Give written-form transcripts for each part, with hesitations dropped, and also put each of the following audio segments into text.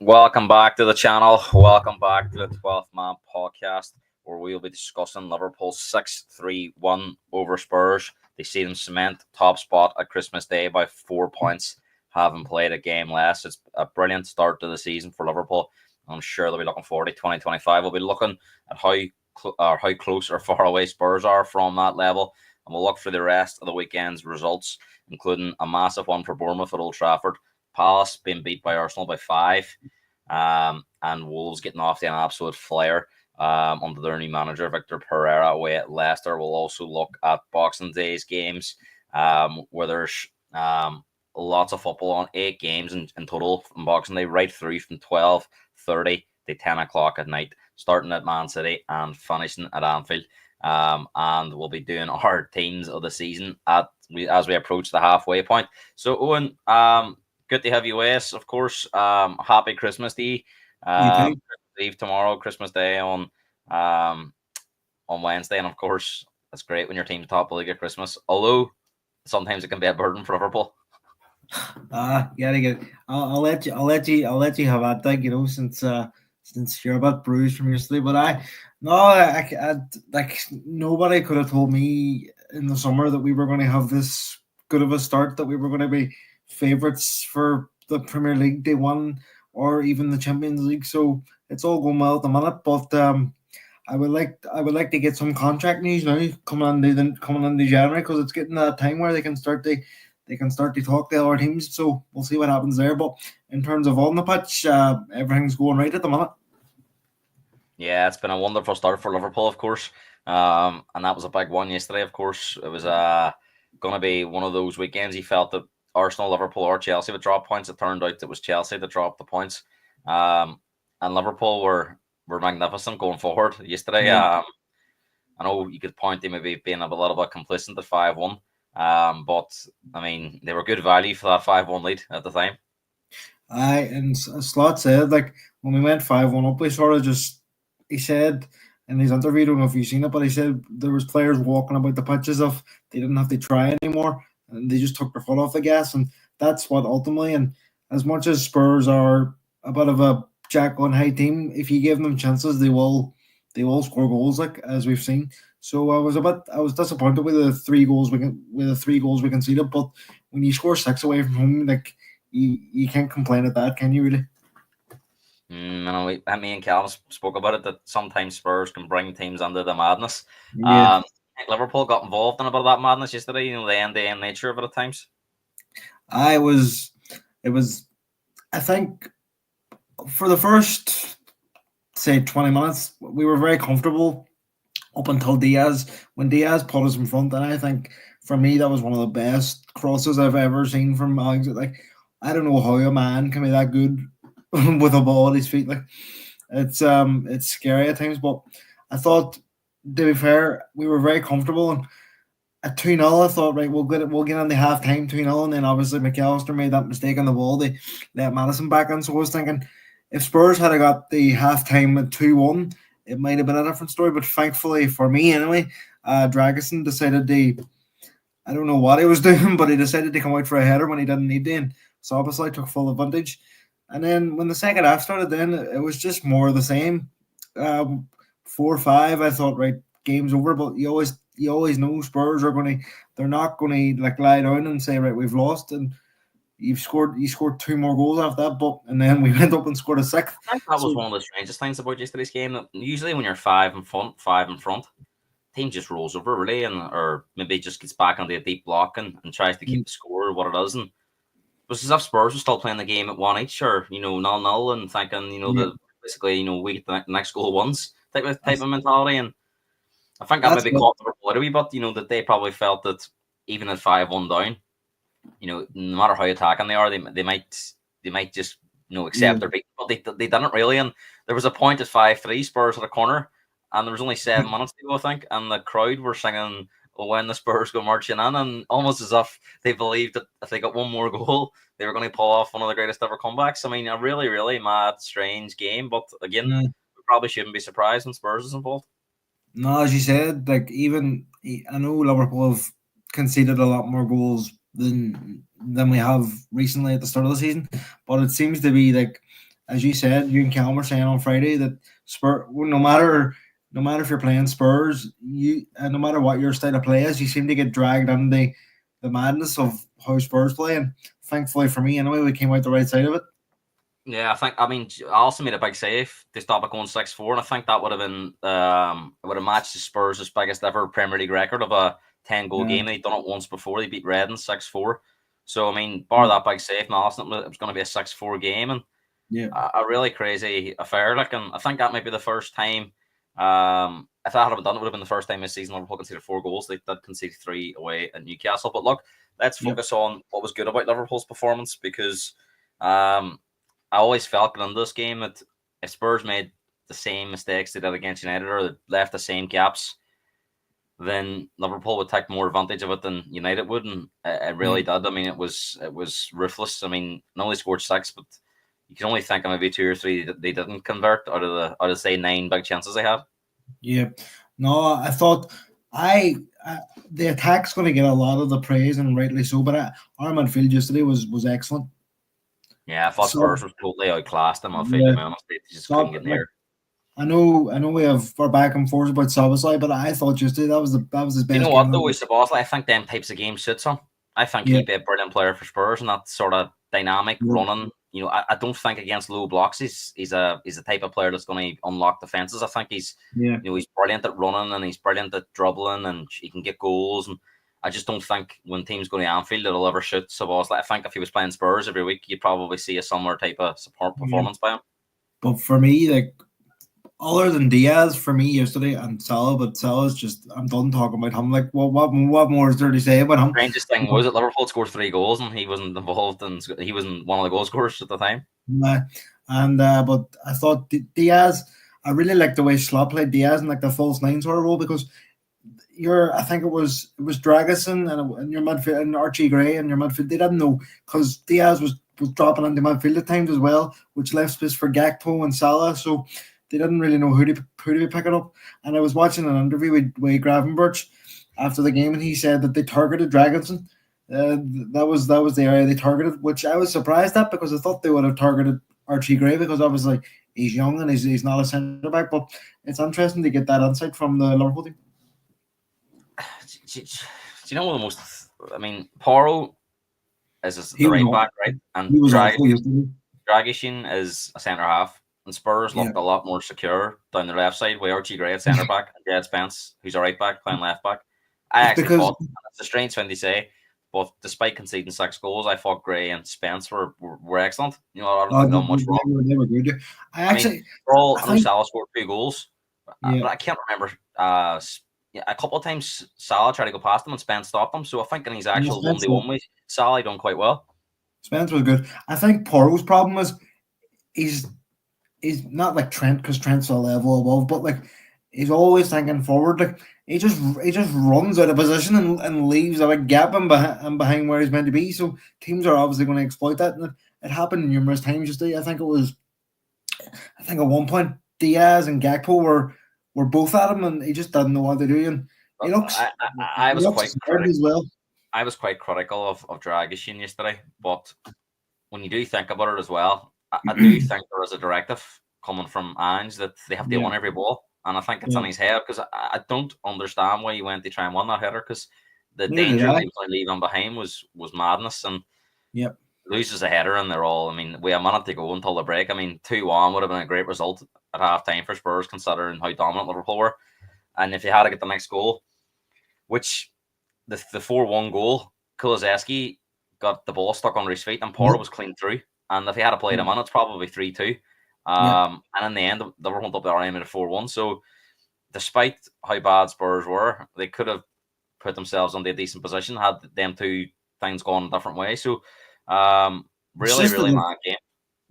Welcome back to the channel. Welcome back to the 12th Man podcast, where we'll be discussing Liverpool's 6-3-1 over Spurs. They see them cement top spot at Christmas Day by 4 points, having played a game less. It's a brilliant start to the season for Liverpool. I'm sure they'll be looking forward to 2025. We'll be looking at how close or far away Spurs are from that level, and we'll look for the rest of the weekend's results, including a massive one for Bournemouth at Old Trafford, Palace being beat by Arsenal by 5, and Wolves getting off to an absolute flyer under their new manager, Victor Pereira, away at Leicester. We'll also look at Boxing Day's games, where there's lots of football on, 8 games in total from Boxing Day, right through from 12:30 to 10 o'clock at night, starting at Man City and finishing at Anfield. And we'll be doing our teams of the season as we approach the halfway point. So, Owen, good to have you with us, of course. Happy Christmas to you. Christmas Eve tomorrow, Christmas Day on Wednesday, and of course, it's great when your team's top of the league at Christmas. Although sometimes it can be a burden for Liverpool. Yeah, I'll let you have that thing, since you're a bit bruised from yesterday. But I like nobody could have told me in the summer that we were going to have this good of a start, that we were going to be favourites for the Premier League Day 1 or even the Champions League. So it's all going well at the minute. But I would like to get some contract news now coming into January, because it's getting that time where they can start to talk to other teams. So we'll see what happens there. But in terms of on the pitch, everything's going right at the minute. Yeah, it's been a wonderful start for Liverpool, of course. And that was a big one yesterday, of course. It was going to be one of those weekends you felt that Arsenal, Liverpool, or Chelsea would drop points. It turned out it was Chelsea that dropped the points. And Liverpool were magnificent going forward yesterday. Yeah. I know you could point to maybe being a little bit complacent at 5-1. But I mean, they were good value for that 5-1 lead at the time. And Slot said, like, when we went 5-1 up, we sort of he said in his interview, I don't know if you've seen it, but he said there was players walking about the pitches of they didn't have to try anymore, and they just took their foot off the gas. And that's what ultimately, and as much as Spurs are a bit of a jack on high team, if you give them chances, they will score goals, like as we've seen. So I was disappointed with the 3 goals we conceded, but when you score 6 away from home, like you can't complain at that, can you really? Me and Callum spoke about it, that sometimes Spurs can bring teams under the madness. Yeah. I think Liverpool got involved in a bit of that madness yesterday. The end-to-end nature of it at times. It was. I think for the first, say, 20 minutes, we were very comfortable up until when Diaz put us in front. And I think for me that was one of the best crosses I've ever seen from Ange. Like, I don't know how a man can be that good with a ball at his feet. Like, it's scary at times. But I thought, to be fair, we were very comfortable. And at 2-0, I thought, right, we'll get on the half time 2-0, and then obviously McAllister made that mistake on the ball. They let Madison back in. So I was thinking, if Spurs had got the half time at 2-1, it might have been a different story. But thankfully for me anyway, Dragusin decided I don't know what he was doing, but he decided to come out for a header when he didn't need to, and so obviously took full advantage. And then when the second half started, then it was just more of the same. 4-5, I thought, right, game's over. But you always know Spurs they're not going to like lie down and say, right, we've lost. And you scored 2 more goals after that, and then we went up and scored a 6th. I think that was one of the strangest things about yesterday's game. That usually when you're 5 in front, team just rolls over really, or maybe just gets back onto a deep block and tries to keep the score what it is. And it was as if Spurs were still playing the game at 1 each, or 0-0, and thinking that basically we get the next goal once type of mentality. And I think that maybe caught Liverpool a wee bit. That they probably felt that even at 5-1 down, no matter how attacking they are, they might just accept their beat. But they didn't really. And there was a point at 5-3, Spurs at a corner, and there was only 7 minutes to go, I think, and the crowd were singing, "Oh, when the Spurs go marching in," and almost as if they believed that if they got one more goal, they were going to pull off one of the greatest ever comebacks. I mean, a really, really mad, strange game. But again, we probably shouldn't be surprised when Spurs is involved. No, as you said, like, even I know Liverpool have conceded a lot more goals than we have recently at the start of the season, but it seems to be like as you said, you and Callum were saying on Friday that no matter if you're playing Spurs, no matter what your style of play is, you seem to get dragged into the madness of how Spurs play. And thankfully for me, anyway, we came out the right side of it. Yeah, I mean, Alisson made a big save to stop it going 6-4, and I think that would have been it would have matched the Spurs' biggest ever Premier League record of a 10-goal Yeah. game. They'd done it once before. They beat Reading 6-4. So I mean, bar that big save from Alisson, it was going to be a 6-4 game, and Yeah. a really crazy affair. Like, and I think that might be the first time. If that had been done, it would have been the first time this season Liverpool conceded 4 goals. They did concede 3 away at Newcastle. But look, let's focus on what was good about Liverpool's performance, because I always felt going into this game that if Spurs made the same mistakes they did against United, or left the same gaps, then Liverpool would take more advantage of it than United would, and it really did. I mean, it was ruthless. I mean, not only scored 6, but you can only think of maybe 2 or 3 that they didn't convert out of say 9 big chances they had. Yeah. No, I thought the attack's going to get a lot of the praise, and rightly so. But our midfield yesterday was excellent. Yeah, I thought Spurs was totally outclassed in midfield. Yeah. To be honest, they just couldn't get near. I know we have our back and forth about Szoboszlai, but I thought yesterday that was his best. You know what though, with Szoboszlai, I think them types of games suits him. I think he'd be a brilliant player for Spurs, and that sort of dynamic running. You know, I don't think against low blocks he's a type of player that's going to unlock defenses. I think he's he's brilliant at running, and he's brilliant at dribbling, and he can get goals. And I just don't think when teams go to Anfield it'll ever shoot Szoboszlai. I think if he was playing Spurs every week, you'd probably see a similar type of support performance by him. But for me, like, other than Diaz, for me yesterday, and Salah, but Salah's just, I'm done talking about him. Like, what more is there to say about him? The strangest thing was that Liverpool scored 3 goals and he wasn't involved, and he wasn't one of the goal scorers at the time. But I thought Diaz, I really liked the way Slot played Diaz in like the false 9 sort of role, because I think it was Dragusin and your midfield, and Archie Gray and your midfield, they didn't know, because Diaz was dropping into midfield at times as well, which left space for Gakpo and Salah, so they didn't really know who to be picking up. And I was watching an interview with Gravenberch after the game, and he said that they targeted Dragusin. That was the area they targeted, which I was surprised at, because I thought they would have targeted Archie Gray, because obviously he's young and he's not a centre back. But it's interesting to get that insight from the Liverpool team. Do you know what the most? I mean, Porro is the right back, right? And Dragusin is a centre half. And Spurs looked a lot more secure down the left side with Archie Gray at centre back and Jed Spence, who's a right back, playing left back. I actually thought, it's a strange thing to say, but despite conceding 6 goals, I thought Gray and Spence were excellent. You know, I don't think they've done much wrong. They were good. I know Salah scored 2 goals, but I can't remember. A couple of times Salah tried to go past him and Spence stopped him. So I think in his actual 1v1 with Salah, he done quite well. Spence was good. I think Porro's problem is he's not like Trent, because Trent's a level above, but like he's always thinking forward. Like he just runs out of position and leaves a big gap in behind where he's meant to be. So teams are obviously going to exploit that, and it happened numerous times yesterday. I think at one point Diaz and Gakpo were both at him, and he just didn't know what to do. And he looks. I was quite critical as well. I was quite critical of Dragusin yesterday, but when you do think about it as well, I do think there is a directive coming from Ange that they have to win every ball, and I think it's on his head, because I don't understand why he went to try and win that header, because the danger that he was leaving behind was madness, and loses a header and they're all. I mean, we have a minute to go until the break. I mean, 2-1 would have been a great result at half time for Spurs, considering how dominant Liverpool were, and if you had to get the next goal, which the 4-1 goal, Kulusevski got the ball stuck under his feet and Porro was clean through. And if he had played him on, it's probably 3-2. And in the end, they were up there aiming at 4-1. So, despite how bad Spurs were, they could have put themselves in a decent position had them 2 things gone a different way. So, really mad game.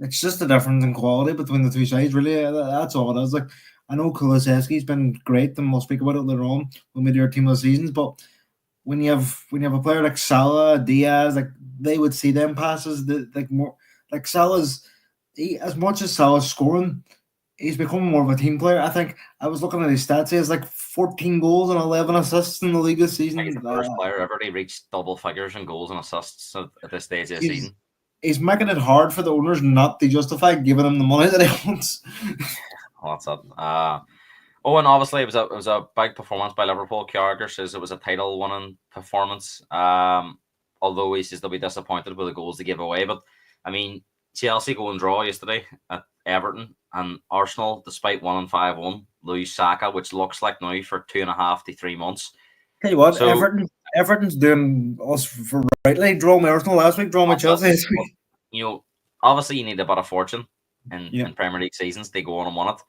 It's just a difference in quality between the 2 sides, really. That's all it is. Like, I know Kulusevski's been great, and we'll speak about it later on when we do our team of the seasons. But when you have a player like Salah, Diaz, like they would see them passes, more. Like Salah's, as much as Salah's scoring, he's become more of a team player. I think I was looking at his stats. He has like 14 goals and 11 assists in the league this season. He's the first player ever to reach double figures in goals and assists at this stage of the season. he's making it hard for the owners not to justify giving him the money that he wants. Well, that's it. And obviously it was a big performance by Liverpool. Carragher says it was a title-winning performance. Although he says they'll be disappointed with the goals they give away. But I mean, Chelsea go and draw yesterday at Everton, and Arsenal, despite 1-5-1, lose Saka, which looks like now for 2.5 to 3 months. Tell you what, So Everton's doing us for rightly. Draw my Arsenal last week, draw my Chelsea this week. Obviously you need a bit of fortune in Yeah. Premier League seasons. They go on and win it,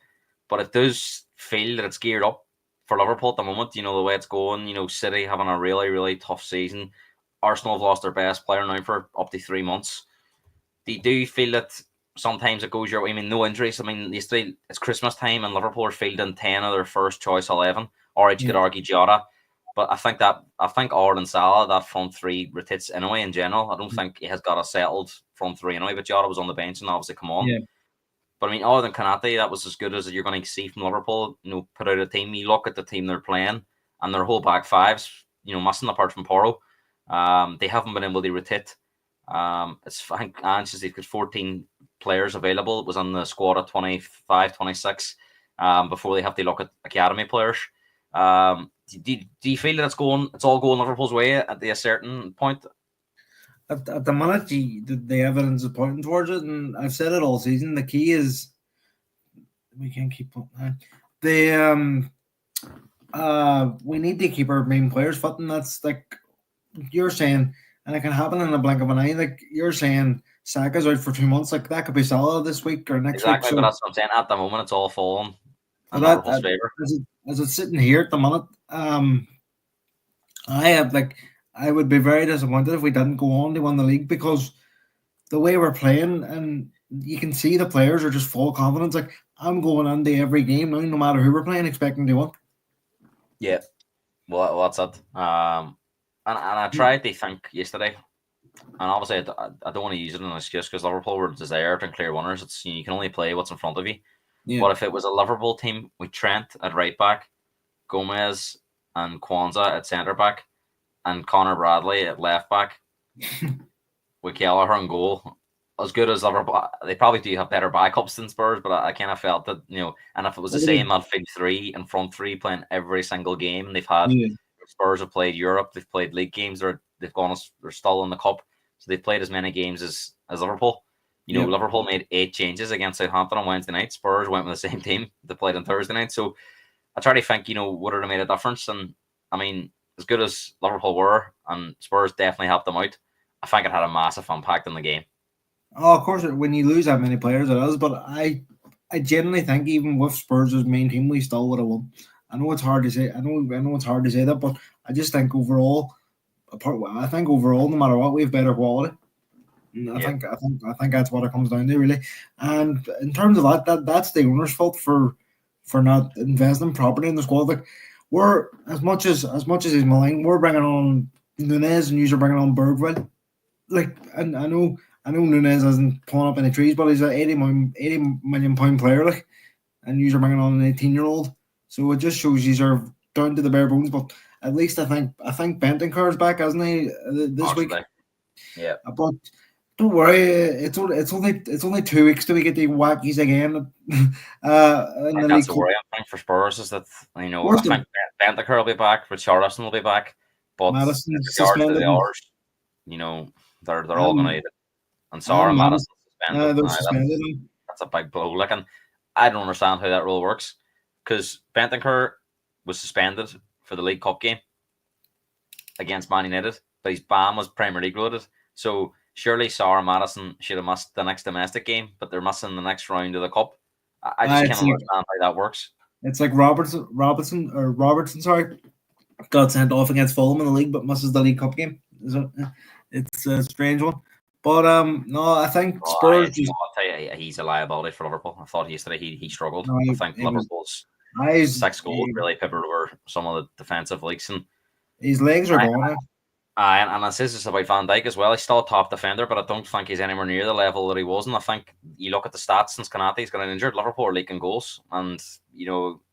but it does feel that it's geared up for Liverpool at the moment. The way it's going. City having a really, really tough season. Arsenal have lost their best player now for up to 3 months. Do you feel that sometimes it goes your way? I mean, no injuries. I mean, yesterday it's Christmas time and Liverpool are fielding 10 of their first choice 11. Or you could argue Jota. But I think Ard and Salah, that front three rotates anyway in general. I don't think he has got a settled front three anyway, but Jota was on the bench and obviously come on. Yeah. But I mean, other than Kanate, that was as good as you're going to see from Liverpool. Put out a team. You look at the team they're playing and their whole back fives, missing apart from Porro. They haven't been able to rotate. I think Ange says he's got 14 players available. It was on the squad at 25, 26 before they have to look at academy players. Do you feel that it's all going Liverpool's way at a certain point? At the minute, the evidence is pointing towards it, and I've said it all season. The key is we can't keep we need to keep our main players fit, and that's like you're saying, and it can happen in a blink of an eye. Like you're saying, Saka's out for 2 months. Like that could be Salah this week or next week. So, but that's what I'm saying. At the moment, it's all falling in Liverpool's favour. As it's sitting here at the minute, I would be very disappointed if we didn't go on to win the league because the way we're playing, and you can see the players are just full of confidence. Like I'm going into every game now, no matter who we're playing, expecting to win. Yeah, well, that's it. And I tried to think yesterday, and obviously I don't want to use it as an excuse because Liverpool were deserved and clear winners. It's you can only play what's in front of you. Yeah. But if it was a Liverpool team with Trent at right back, Gomez and Kwanzaa at centre back, and Connor Bradley at left back, with Kelleher in goal, as good as Liverpool, they probably do have better backups than Spurs. But I kind of felt that and if it was the same midfield three and front three playing every single game, and they've had Spurs have played Europe, they've played league games, they're still in the cup, so they've played as many games as Liverpool. Liverpool made 8 changes against Southampton on Wednesday night. Spurs went with the same team. They played on Thursday night. So I try to think, would it have made a difference? And I mean, as good as Liverpool were, and Spurs definitely helped them out, I think it had a massive impact on the game. Oh, of course, when you lose that many players, it is. But I genuinely think even with Spurs' main team, we still would have won. I know it's hard to say. I know it's hard to say that, but I just think overall, no matter what, we have better quality. I think that's what it comes down to, really. And in terms of that's the owner's fault for not investing properly in the squad. Like we're as much as he's maligned, we're bringing on Nunez and you're bringing on Bergville. Like, and I know Nunez hasn't pulling up any trees, but he's an 80 million pound player, like, and you're bringing on an 18-year-old. So it just shows you are down to the bare bones. But at least I think Bentancur's back, hasn't he, this week? Yeah. But don't worry, it's only 2 weeks till we get the wackies again. That's the worry I think for Spurs is that I think Bentancur will be back, Richarlison will be back, but Madison's suspended. They're all going to eat it. And Sarah Madison suspended. That's a big blow. Like, and I don't understand how that rule works because Bentancur was suspended for the League Cup game against Man United, but his ban was Premier League related. So surely Sarah Madison should have missed the next domestic game, but they're missing the next round of the cup. I just can't understand how that works. It's like Robertson, got sent off against Fulham in the league, but misses the League Cup game. It's a strange one. But no, I think Spurs. I'll tell you, he's a liability for Liverpool. I thought yesterday he struggled. I think Liverpool's 6 goals really peppered over some of the defensive leaks, and his legs are gone. And this is about Van Dijk as well. He's still a top defender, but I don't think he's anywhere near the level that he was. And I think you look at the stats since Konate's got injured, Liverpool are leaking goals. And,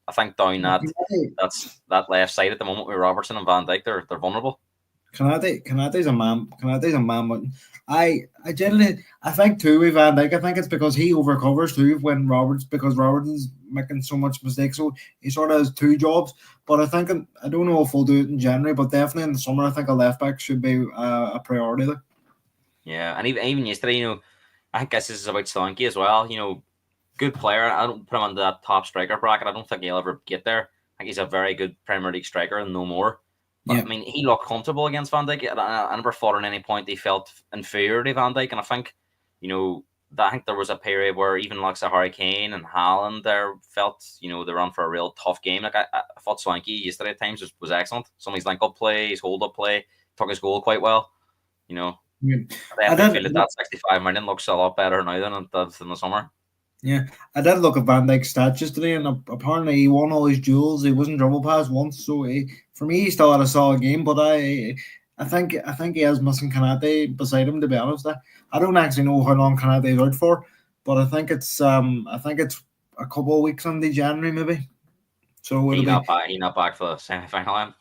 I think down that left side at the moment with Robertson and Van Dijk, they're vulnerable. Canate's a man. Canate's a man. But I generally, I think too with Van Dijk. I think it's because he overcovers too when because Robertson's making so much mistakes. So he sort of has two jobs. But I don't know if we'll do it in January, but definitely in the summer, I think a left back should be a priority. There. Yeah, and even yesterday, I guess this is about Solanke as well. Good player. I don't put him on that top striker bracket. I don't think he'll ever get there. I think he's a very good Premier League striker and no more. But Yeah. I mean, he looked comfortable against Van Dijk. I never thought at any point he felt inferior to Van Dijk. And I think, I think there was a period where even like Harry Kane and Haaland there felt, they were on for a real tough game. Like I thought Solanke yesterday at times was excellent. Some of his link up play, his hold up play, took his goal quite well. Yeah. I definitely feel that 65 million looks a lot better now than it does in the summer. Yeah, I did look at Van Dijk's stats yesterday, and apparently he won all his duels. He wasn't dribble past once, so for me, he still had a solid game. But I think he has missing Kanate beside him. To be honest, I don't actually know how long Kanate is out for, but I think it's a couple of weeks into January maybe. So He's not back for the semi-final.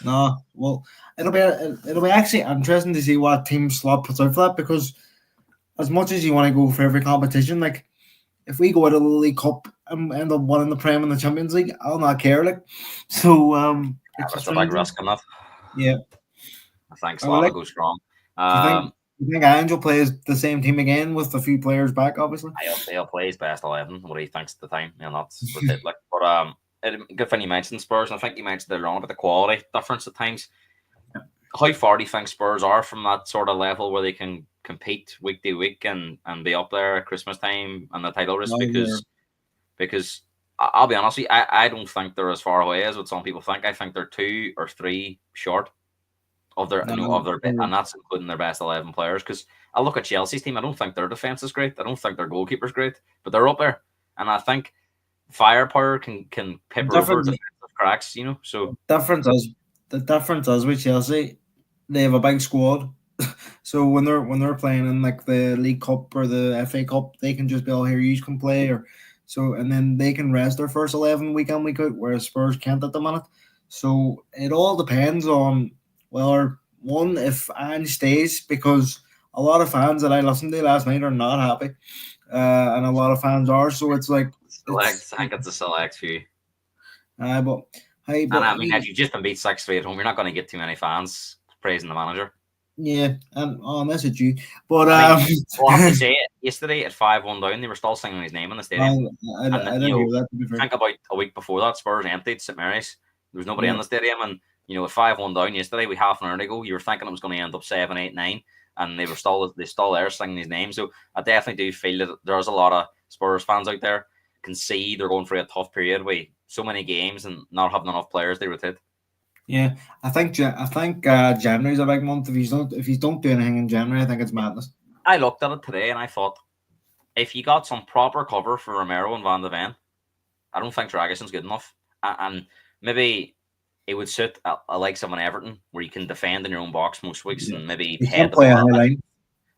No, well, it'll be actually interesting to see what team Slot puts out for that, because as much as you want to go for every competition, like, if we go to the League Cup and end up winning the Prem and the Champions League, I'll not care. Like, so it's a big risk enough. Yeah, I think Slot will go strong. Do you think Ange will play the same team again with a few players back? Obviously, he'll play his best 11. What he thinks at the time, that's it. Like, but good thing you mentioned Spurs, and I think you mentioned earlier on about the quality difference at times. Yeah. How far do you think Spurs are from that sort of level where they can compete week to week and be up there at Christmas time and the title race? Because I'll be honest with you, I don't think they're as far away as what some people think. I think they're 2 or 3 short of their and that's including their best 11 players. Because I look at Chelsea's team, I don't think their defense is great. I don't think their goalkeeper's great, but they're up there, and I think firepower can pepper over defensive cracks. So the difference is with Chelsea, they have a big squad. So when they're playing in like the League Cup or the FA Cup, they can just be all here. You can play, and then they can rest their first 11 week in week out, whereas Spurs can't at the minute. So it all depends on one, if Ange stays, because a lot of fans that I listened to last night are not happy, and a lot of fans are. So it's like I think it's a select few. But I mean, if you've just been beat 6-3 at home, you're not going to get too many fans praising the manager. Yeah, and unless it's you. But I have to say it. Yesterday at 5-1 down, they were still singing his name in the stadium. I didn't hear that. To be fair. Think about a week before that, Spurs emptied St Mary's. There was nobody in the stadium, and at 5-1 down yesterday, with half an hour to go, you were thinking it was going to end up 7, 8, 9, and they still there singing his name. So I definitely do feel that there's a lot of Spurs fans out there can see they're going through a tough period with so many games and not having enough players to rotate. Yeah, I think January's a big month. If you don't do anything in January, I think it's madness. I looked at it today and I thought, if you got some proper cover for Romero and Van de Ven, I don't think Dragison's good enough. And maybe it would suit a like someone Everton, where you can defend in your own box most weeks and maybe head the ball.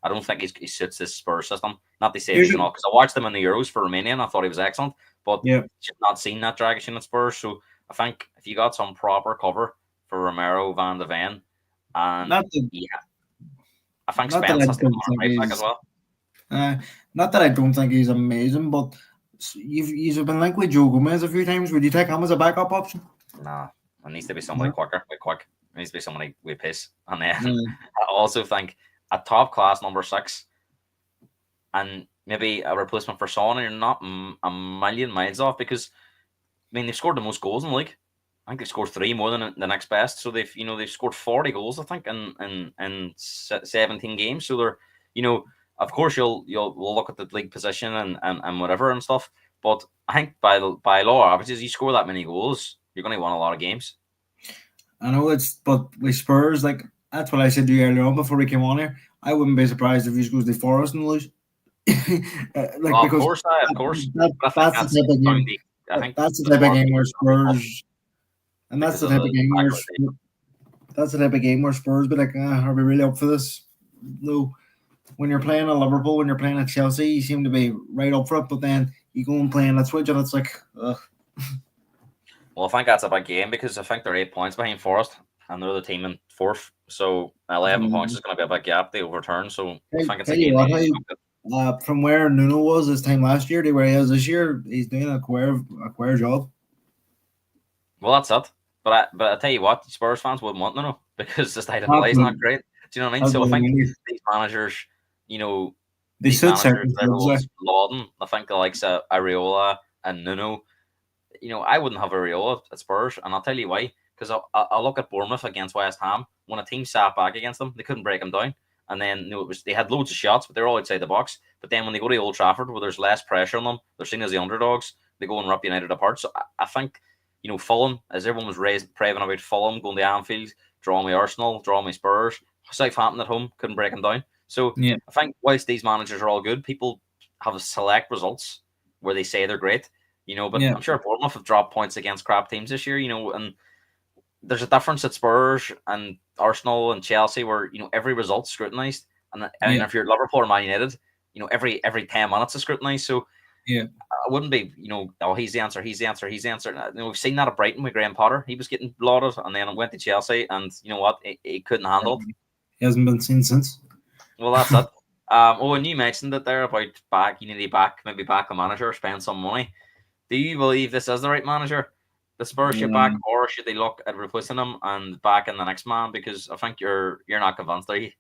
I don't think he suits this Spurs system. Not to say he's not, because I watched him in the Euros for Romania and I thought he was excellent, but just not seen that Dragic at Spurs. So I think if you got some proper cover for Romero, Van de Ven, and I think Spence has to come on right back as well. Not that I don't think he's amazing, but you've been linked with Joe Gomez a few times. Would you take him as a backup option? Nah, it needs to be somebody quick. It needs to be somebody with pace. And then I also think a top class number 6 and maybe a replacement for Son, and you're not a million miles off, because they've scored the most goals in the league. I think they've scored 3 more than the next best. So they've scored 40 goals, I think, in 17 games. So they're, of course we'll look at the league position and whatever and stuff. But I think by law averages, you score that many goals, you're going to win a lot of games. I know but with Spurs, like, that's what I said to you earlier on before we came on here. I wouldn't be surprised if he goes to Forest and lose. Of course. That's the type of game. That's the type of game where Spurs, and that's the type of game where that's the type of game where Spurs be like, are we really up for this? No. When you're playing at Liverpool, when you're playing at Chelsea, you seem to be right up for it, but then you go and play in that switch, and it's like, ugh. Well, I think that's a big game, because I think they're 8 points behind Forest. and they're the team in fourth. So 11 points is going to be a big gap they overturn. So I think it's a Tell you game. what, from where Nuno was this time last year to where he is this year, he's doing a queer job. Well, that's it. But I tell you what, Spurs fans wouldn't want Nuno because the style of play is not great. Do you know what I mean? So I think these managers, these managers that everyone's lauding, I think the likes of Areola and Nuno, I wouldn't have Areola at Spurs, and I'll tell you why. Because I look at Bournemouth against West Ham. When a team sat back against them, they couldn't break them down. And then they had loads of shots, but they're all outside the box. But then when they go to Old Trafford, where there's less pressure on them, they're seen as the underdogs. They go and rip United apart. So I think, Fulham, as everyone was raving about Fulham going to Anfield, drawing with Arsenal, drawing with Spurs, Southampton at home couldn't break them down. So I think whilst these managers are all good, people have select results where they say they're great. But I'm sure Bournemouth have dropped points against crap teams this year. And there's a difference at Spurs and Arsenal and Chelsea where every result's scrutinised, and if you're Liverpool or Man United, every 10 minutes is scrutinised. So I wouldn't be he's the answer. We've seen that at Brighton with Graham Potter. He was getting lauded, and then it went to Chelsea, and you know what, he couldn't handle it. He hasn't been seen since. Well, that's it. And you mentioned it there about you need to maybe back a manager, spend some money. Do you believe this is the right manager? The Spurs should back, or should they look at replacing him and backing the next man? Because I think you're not convinced, are you?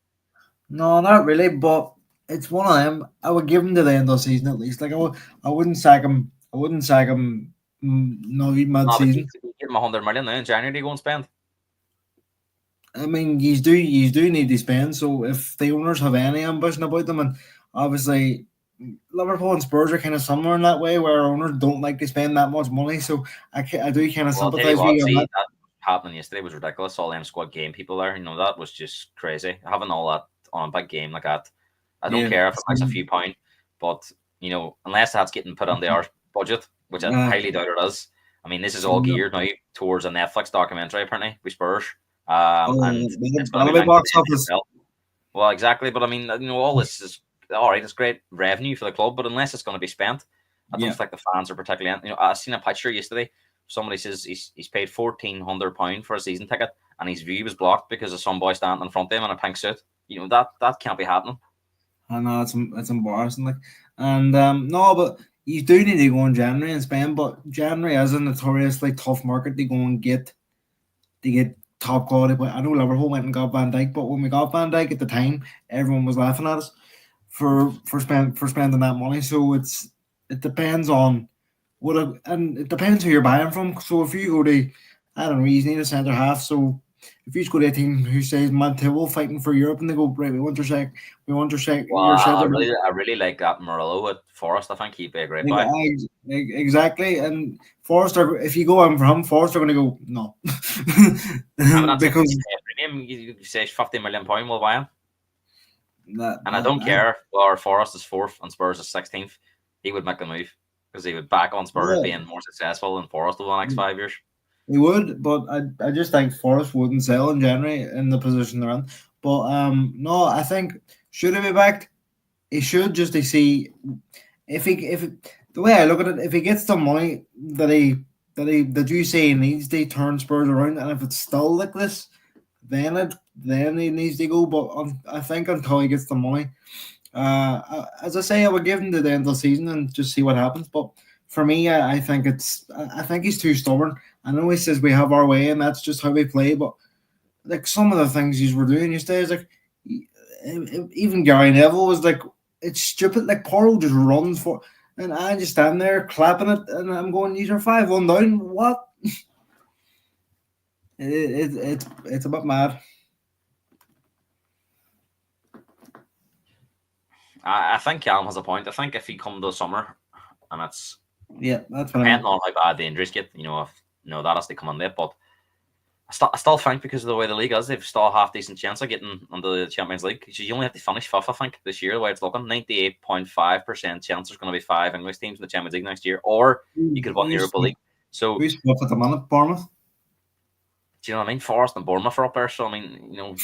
No, not really. But it's one of them. I would give him to the end of the season at least. Like I wouldn't sack him. No, mid-season. Give him 100 million now in January to go and spend. I mean, you do need to spend. So if the owners have any ambition about them, and obviously Liverpool and Spurs are kind of similar in that way, where owners don't like to spend that much money. So I do kind of sympathise with you. That happening yesterday was ridiculous. All them squad game people there, that was just crazy. Having all that on a big game like that, I don't care if it makes a few pounds, but unless that's getting put on our budget, which I highly doubt it is. I mean, this is all geared now towards a Netflix documentary, apparently, with Spurs. And it's going to be box office. Well, exactly, but I mean, all this is all right. It's great revenue for the club, but unless it's going to be spent, I don't think the fans are particularly. I seen a picture yesterday. Somebody says he's paid £1,400 for a season ticket, and his view was blocked because of some boy standing in front of him in a pink suit. That can't be happening. I know it's embarrassing, like, and no, but you do need to go in January and spend. But January is a notoriously tough market to go and get top quality. But I know Liverpool went and got Van Dijk, but when we got Van Dijk at the time, everyone was laughing at us for spending that money. So it depends on and it depends who you're buying from. So if you go to, I don't know, you need a centre half. So if you go to a team who says mid-table fighting for Europe and they go, right, we want your sec. Well, I really like that Murillo at Forest. I think he'd be a great buy. Exactly. And Forest, if you go in for him, Forest are going to go, no. Because premium, you say £50 million, we'll buy him. I don't care if Forest is 4th and Spurs is 16th. He would make a move because he would back on Spurs being more successful than Forest over the next 5 years. He would, but I just think Forest wouldn't sell in January in the position they're in. But no, I think should he be backed? He should, just to see if the way I look at it, if he gets the money that you say he needs to turn Spurs around, and if it's still like this, then he needs to go. But I think until he gets the money, as I say, I would give him to the end of the season and just see what happens. But for me, I think he's too stubborn. I know he says we have our way and that's just how we play, but like some of the things you were doing yesterday is like, even Gary Neville was like, it's stupid. Like Porro just runs for, and I just stand there clapping it, and I'm going, "These are 5-1 down." What? It's a bit mad. I think Callum has a point. I think if he come to the summer, and that's that's what depending on how bad the injuries get, if that has to come on there. But I still think because of the way the league is, they've still a half decent chance of getting into the Champions League. You only have to finish fifth, I think, this year. The way it's looking, 98.5% chance there's going to be 5 English teams in the Champions League next year, or you could win the Europa League. So who's at the minute? Bournemouth. Do you know what I mean? Forest and Bournemouth are up there, so I mean,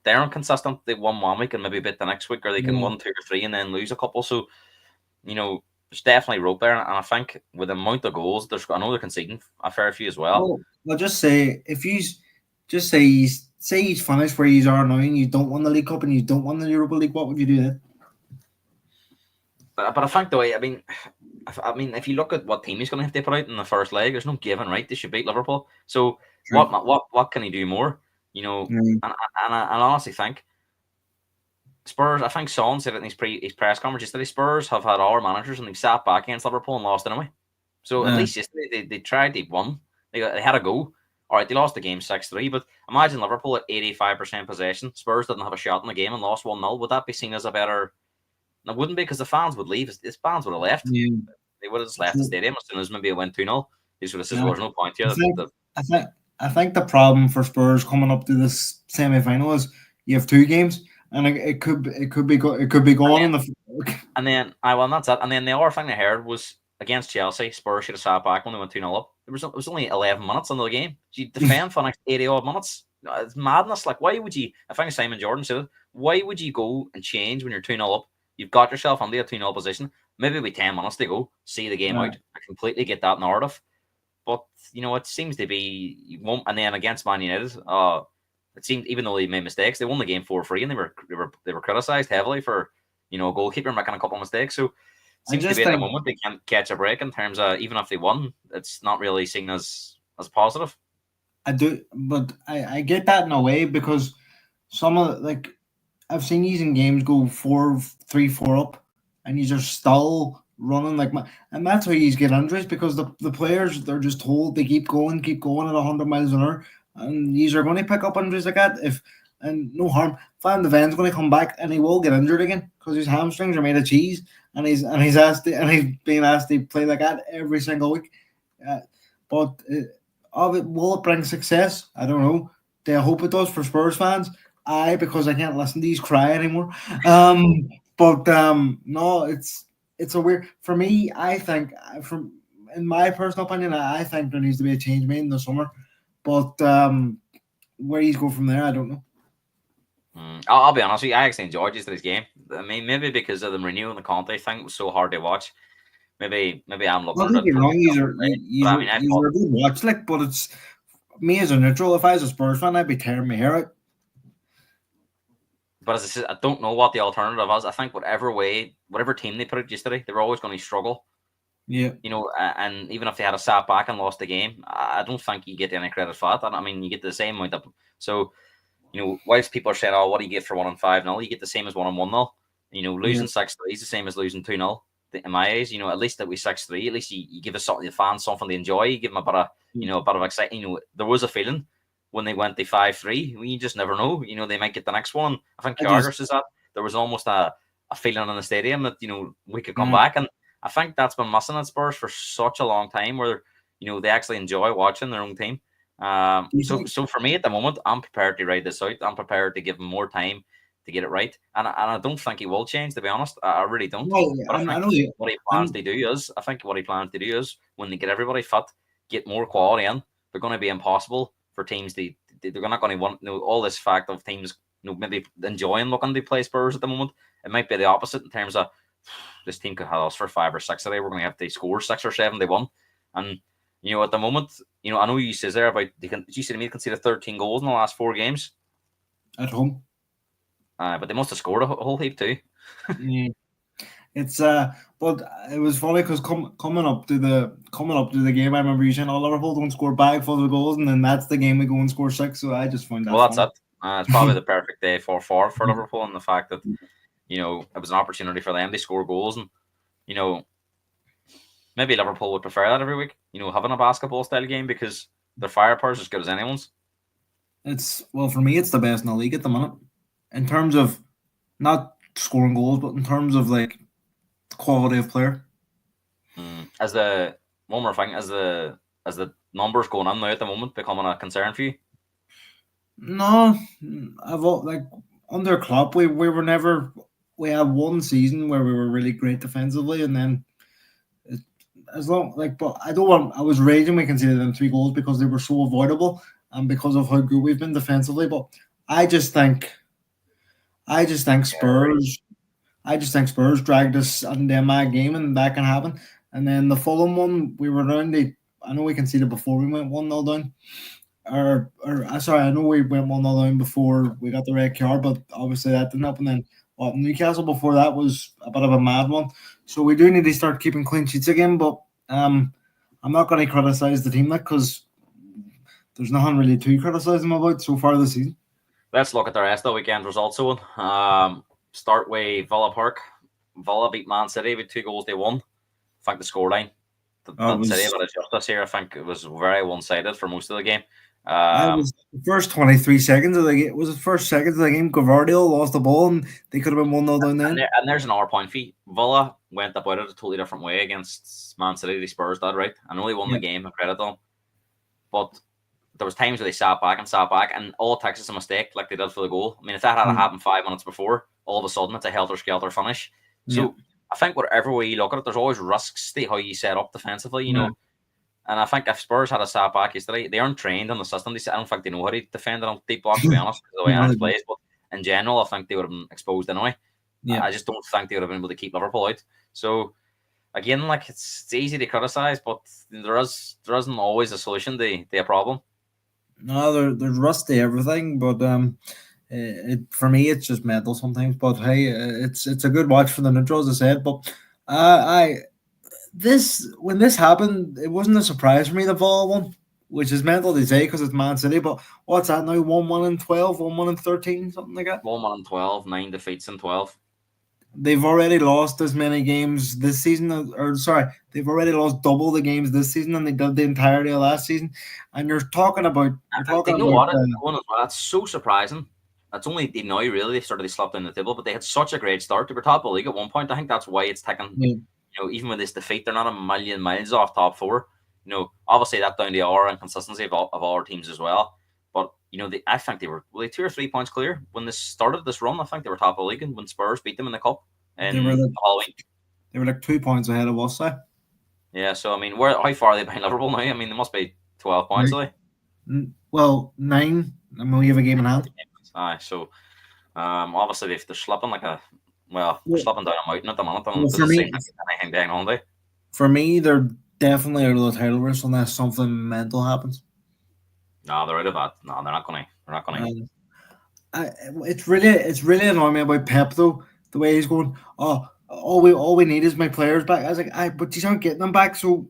they're inconsistent. They won 1 week and maybe bit the next week, or they can win 2 or 3 and then lose a couple. So, there's definitely rope there, and I think with the amount of goals, I know they're conceding a fair few as well. I'll just say, if you just say he's finished where you are now, and you don't win the League Cup and you don't win the Europa League. What would you do then? But I think the way, I mean, if you look at what team he's going to have to put out in the first leg, there's no given, right? They should beat Liverpool. So True. what can he do more? You know, Mm. and I honestly think Spurs. I think Son said it in his press conference yesterday. Spurs have had all our managers and they've sat back against Liverpool and lost anyway. So at least yesterday they tried, they won, they had a go. All right, they lost the game 6-3, but imagine Liverpool at 85% possession. Spurs didn't have a shot in the game and lost 1-0. Would that be seen as a better? No, it wouldn't be, because the fans would leave. His fans would have left. Yeah. They would have just left the stadium as soon as maybe it went 2-0. They would have said, there's no point here. I think the problem for Spurs coming up to this semi-final is you have two games, and it could be going in the. And then that's it. And then the other thing I heard was against Chelsea, Spurs should have sat back when they went 2-0 up. It was only 11 minutes into the game. You defend for the next 80 odd minutes. It's madness. Like, why would you? I think Simon Jordan said it. Why would you go and change when you're 2-0 up? You've got yourself under a 2-0 position. Maybe with 10 minutes to go, see the game out. I completely get that narrative. But, it seems to be you won't. And then against Man United, it seemed, even though they made mistakes, they won the game 4-3, and they were criticised heavily for, a goalkeeper making a couple of mistakes. So it seems to be at the moment they can't catch a break in terms of, even if they won, it's not really seen as positive. I do, but I get that in a way, because some of I've seen these in games go 4-3-4 up, and he's just still running and that's how you get injuries, because the players, they're just told they keep going at 100 miles an hour, and these are going to pick up injuries like that. And no harm, Van de Ven's going to come back and he will get injured again because his hamstrings are made of cheese, and he's being asked to play like that every single week. But will it bring success? I don't know. Do I hope it does for Spurs fans? Because I can't listen to these cry anymore. No, it's a weird, for me. I think, in my personal opinion, I think there needs to be a change made in the summer. But where he's go from there, I don't know. I'll be honest with you, I actually enjoyed yesterday's game. I mean, maybe because of the renewing the Conte thing, it was so hard to watch. Maybe I'm looking at it. Wrong. These are a good watch, but it's me as a neutral. If I was a Spurs fan, I'd be tearing my hair out. But as I said, I don't know what the alternative is. I think whatever team they put out yesterday, they were always going to struggle. Yeah. And even if they had a sat back and lost the game, I don't think you get any credit for that. I mean, you get the same amount of. So, whilst people are saying, "Oh, what do you get for 1-5-0?" You get the same as 1-1-0. Losing 6-3 is the same as losing 2-0. In my eyes, at least that we 6-3. At least you give the fans something to enjoy. You give them a bit of excitement. There was a feeling when they went to 5-3. You just never know. They might get the next one. I think Carter says that there was almost a feeling in the stadium that we could come back, and I think that's been missing at Spurs for such a long time, where they actually enjoy watching their own team. So for me at the moment, I'm prepared to ride this out. I'm prepared to give him more time to get it right, and I don't think he will change. To be honest, I really don't. But I think what he plans to do is when they get everybody fit, get more quality in. They're going to be impossible for teams. They're not going to want all this fact of teams maybe enjoying looking to play Spurs at the moment. It might be the opposite in terms of this team could have us for 5 or 6 today. We're going to have to score 6 or 7. They won, and at the moment, I know you says there about you said to me they conceded 13 goals in the last 4 games at home. But they must have scored a whole heap too. Yeah. It's but it was funny because coming up to the game, I remember you saying, "Oh, Liverpool don't score bag full of goals," and then that's the game we go and score 6. So I just find that. Well, that's it. It's probably the perfect day for Liverpool, and the fact that it was an opportunity for them to score goals, and maybe Liverpool would prefer that every week. Having a basketball style game, because their firepower is as good as anyone's. For me, it's the best in the league at the minute, in terms of not scoring goals, but in terms of quality of player. As the one more thing, as the numbers going on now at the moment becoming a concern for you? No, under Klopp, we were never. We had one season where we were really great defensively, and then but I don't want. I was raging we conceded them 3 goals because they were so avoidable and because of how good we've been defensively. But I just think Spurs. I just think Spurs dragged us into my game, and that can happen. And then the Fulham one, we were down. I know we conceded before we went 1-0 down, sorry, I know we went 1-0 down before we got the red card, but obviously that didn't happen. Then Newcastle before that was a bit of a mad one. So we do need to start keeping clean sheets again. But I'm not going to criticise the team because there's nothing really to criticise them about so far this season. Let's look at the rest of the weekend results. Start with Villa Park. Villa beat Man City with 2-1. I think the scoreline. City had adjusted here. I think it was very one-sided for most of the game. I was the first 23 seconds of the game. Was it first seconds of the game? Gavardio lost the ball and they could have been 1-0 down then. And there's an hour point fee. Villa went about it a totally different way against Man City. The Spurs did, right? And only won the game, I credit them. But there was times where they sat back, and all it takes is a mistake, like they did for the goal. I mean, if that had happened 5 minutes before, all of a sudden it's a helter-skelter finish. So I think whatever way you look at it, there's always risks to how you set up defensively, you know. And I think if Spurs had a sat back yesterday, they aren't trained on the system. I don't think they know how to defend on deep block, to be honest, the way Ange plays. But in general, I think they would have been exposed anyway. Yeah. I just don't think they would have been able to keep Liverpool out. So again, like it's easy to criticize, but there isn't always a solution to a problem. No, there's rust to everything, but for me it's just mental sometimes. But hey, it's a good watch for the neutral, as I said. But when this happened, it wasn't a surprise for me the Villa won, which is mental to say because it's Man City. But what's that now? 1-1-12, 1-1-13, something like that. 1-1-12, 9 defeats in 12. They've already lost as many games this season, they've already lost double the games this season than they did the entirety of last season. And you're talking about. That's so surprising. That's only now really they slapped down the table, but they had such a great start. They were top of the league at one point. I think that's why it's taken. Yeah. You know, even with this defeat, they're not a million miles off top four. You know, obviously that's down to our inconsistency of all our teams as well. But you know, I think they were 2 or 3 points clear when they started this run. I think they were top of the league, and when Spurs beat them in the cup, and they were like 2 points ahead of us. Yeah, so I mean, how far are they behind Liverpool now? I mean, they must be 12 points, are they? Well, 9. I mean, we have a game in hand. So obviously they're slipping they're slipping down a mountain at the moment. For me, they're definitely out of the title race unless something mental happens. No, they're out of that. No, they're not going to. It's really annoying me about Pep though. The way he's going. Oh, all we need is my players back. I was like, but you aren't getting them back. So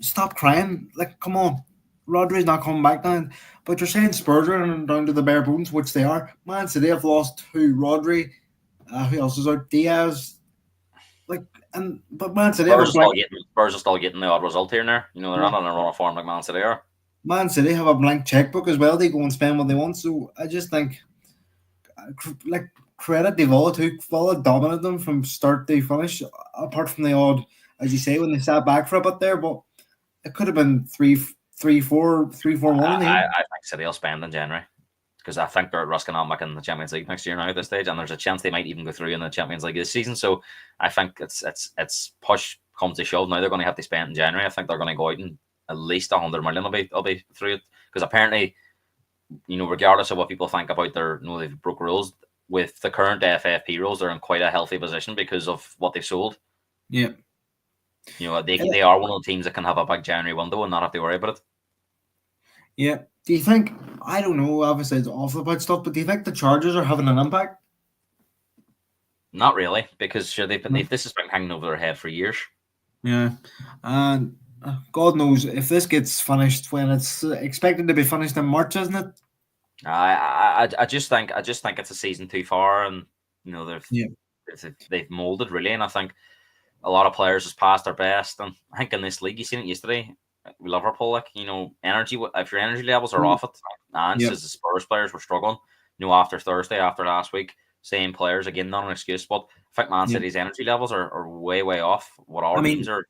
stop crying. Like, come on. Rodri's not coming back now. But you're saying Spurs are down to the bare bones, which they are. Man City have lost to Rodri. Who else is out? Diaz. But Man City Spurs are still getting the odd result here and there. You know, they're not on a run of form like Man City are. Man City have a blank checkbook as well. They go and spend what they want. So I just think, credit the Villa too. Villa dominated them from start to finish. Apart from the odd, as you say, when they sat back for a bit there, but it could have been 3-4, 3-4-1. I think City will spend in January because I think they're risking on making the Champions League next year now at this stage, and there's a chance they might even go through in the Champions League this season. So I think it's push comes to shove now. They're going to have to spend in January. I think they're going to go out and at least 100 million will be through it because apparently, you know, regardless of what people think about they've broke rules with the current FFP rules, they're in quite a healthy position because of what they've sold. Yeah, you know, they are one of the teams that can have a big January window and not have to worry about it. Yeah. Do you think? I don't know. Obviously, it's awful about stuff, but do you think the Chargers are having an impact? Not really, because this has been hanging over their head for years. Yeah, and God knows if this gets finished when it's expected to be finished in March, isn't it? I just think it's a season too far, and you know they've molded really, and I think a lot of players has passed their best, and I think in this league you seen it yesterday. Liverpool, like, you know, energy. If your energy levels are off it, Ange says the Spurs players were struggling. You know, after Thursday, after last week, same players again, not an excuse. But I think Man City's energy levels are way off what our teams are.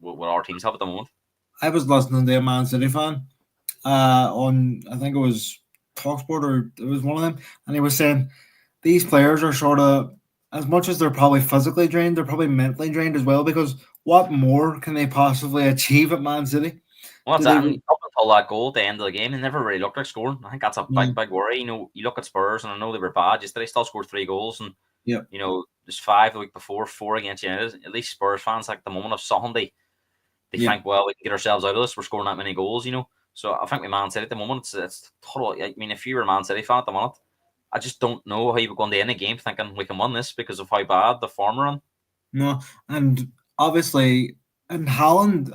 What our teams have at the moment. I was listening to a Man City fan on, I think it was Talksport or it was one of them, and he was saying these players are sort of, as much as they're probably physically drained, they're probably mentally drained as well, because what more can they possibly achieve at Man City? Well, that's up until that goal at the end of the game, they never really looked like scoring. I think that's a big worry. You know, you look at Spurs, and I know they were bad yesterday, still scored 3 goals, and you know, there's 5 the week before, 4 against United. At least Spurs fans, like the moment of something, they think, well, we can get ourselves out of this. We're scoring that many goals, you know. So I think with Man City at the moment, it's total. I mean, if you were a Man City fan at the moment, I just don't know how you would go into any game thinking we can win this because of how bad the form are in. No, and obviously, and Holland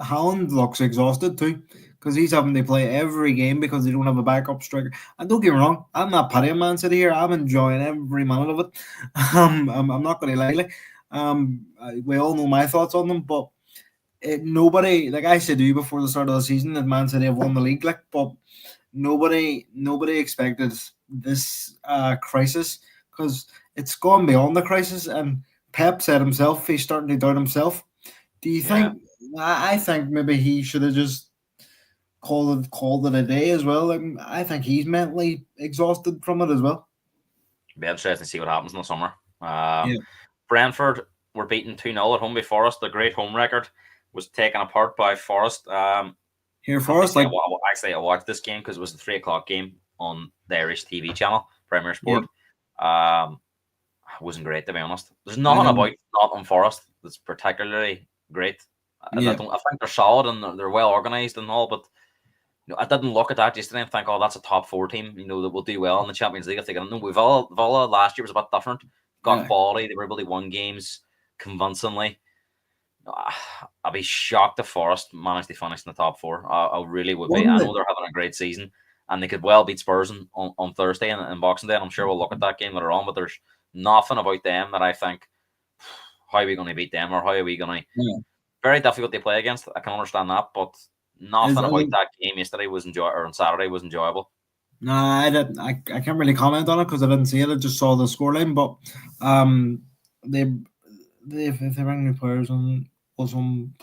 looks exhausted too, because he's having to play every game because they don't have a backup striker. And don't get me wrong, I'm not putting Man City here. I'm enjoying every minute of it. I'm not going to lie. We all know my thoughts on them, but nobody, like I said to you before the start of the season, that Man City have won the league. Like, but nobody expected this crisis, because it's gone beyond the crisis. And Pep said himself he's starting to doubt himself. Do you Yeah, think? I think maybe he should have just called it a day as well. Like, I think he's mentally exhausted from it as well. be interesting to see what happens in the summer. Um, Yeah. Brentford were beaten 2-0 at home by Forest. The great home record was taken apart by Forest. Here I have for to us, say, like, I watched this game because it was the 3 o'clock game on the Irish TV channel, Premier yeah, Sport. It wasn't great, to be honest. There's I nothing know. about Nottingham Forest that's particularly great. Yeah, I think they're solid and they're well organised and all, but I didn't look at that yesterday and think, oh, that's a top four team, that will do well in the Champions League if they get in. No, Villa last year was a bit different. Got yeah. quality. They were able to win games convincingly. I'd be shocked if Forest managed to finish in the top four. I really would be. Wouldn't I it? know they're having a great season, and they could well beat Spurs on Thursday and Boxing Day. And I'm sure we'll look at that game later on. But there's nothing about them that I think, how are we going to beat them, or how are we going to? Yeah. Very difficult to play against. I can understand that, but nothing I about think, that game yesterday was or on Saturday was enjoyable. no, I didn't. I can't really comment on it because I didn't see it. I just saw the scoreline. But they if they bring new players on, or some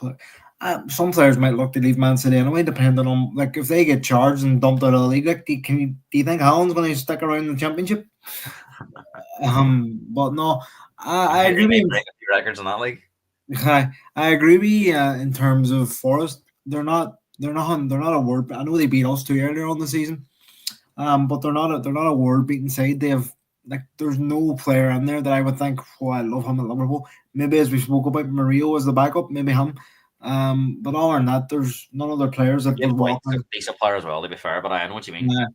players might look to leave Man City anyway, depending on, like, if they get charged and dumped out of the league. Like, do you think Haaland's going to stick around in the Championship? But no, I He agree with may you. break a few records in that league. I agree with you in terms of Forest. They're not a word. I know they beat us too earlier on the season. But they're not a world beating side. They have, like, there's no player in there that I would think, oh, I love him at Liverpool. Maybe, as we spoke about, Mario as the backup, maybe him. But other than that, there's none other players that Dave would walk White's a in. decent player as well, to be fair, but I know what you mean. Yeah.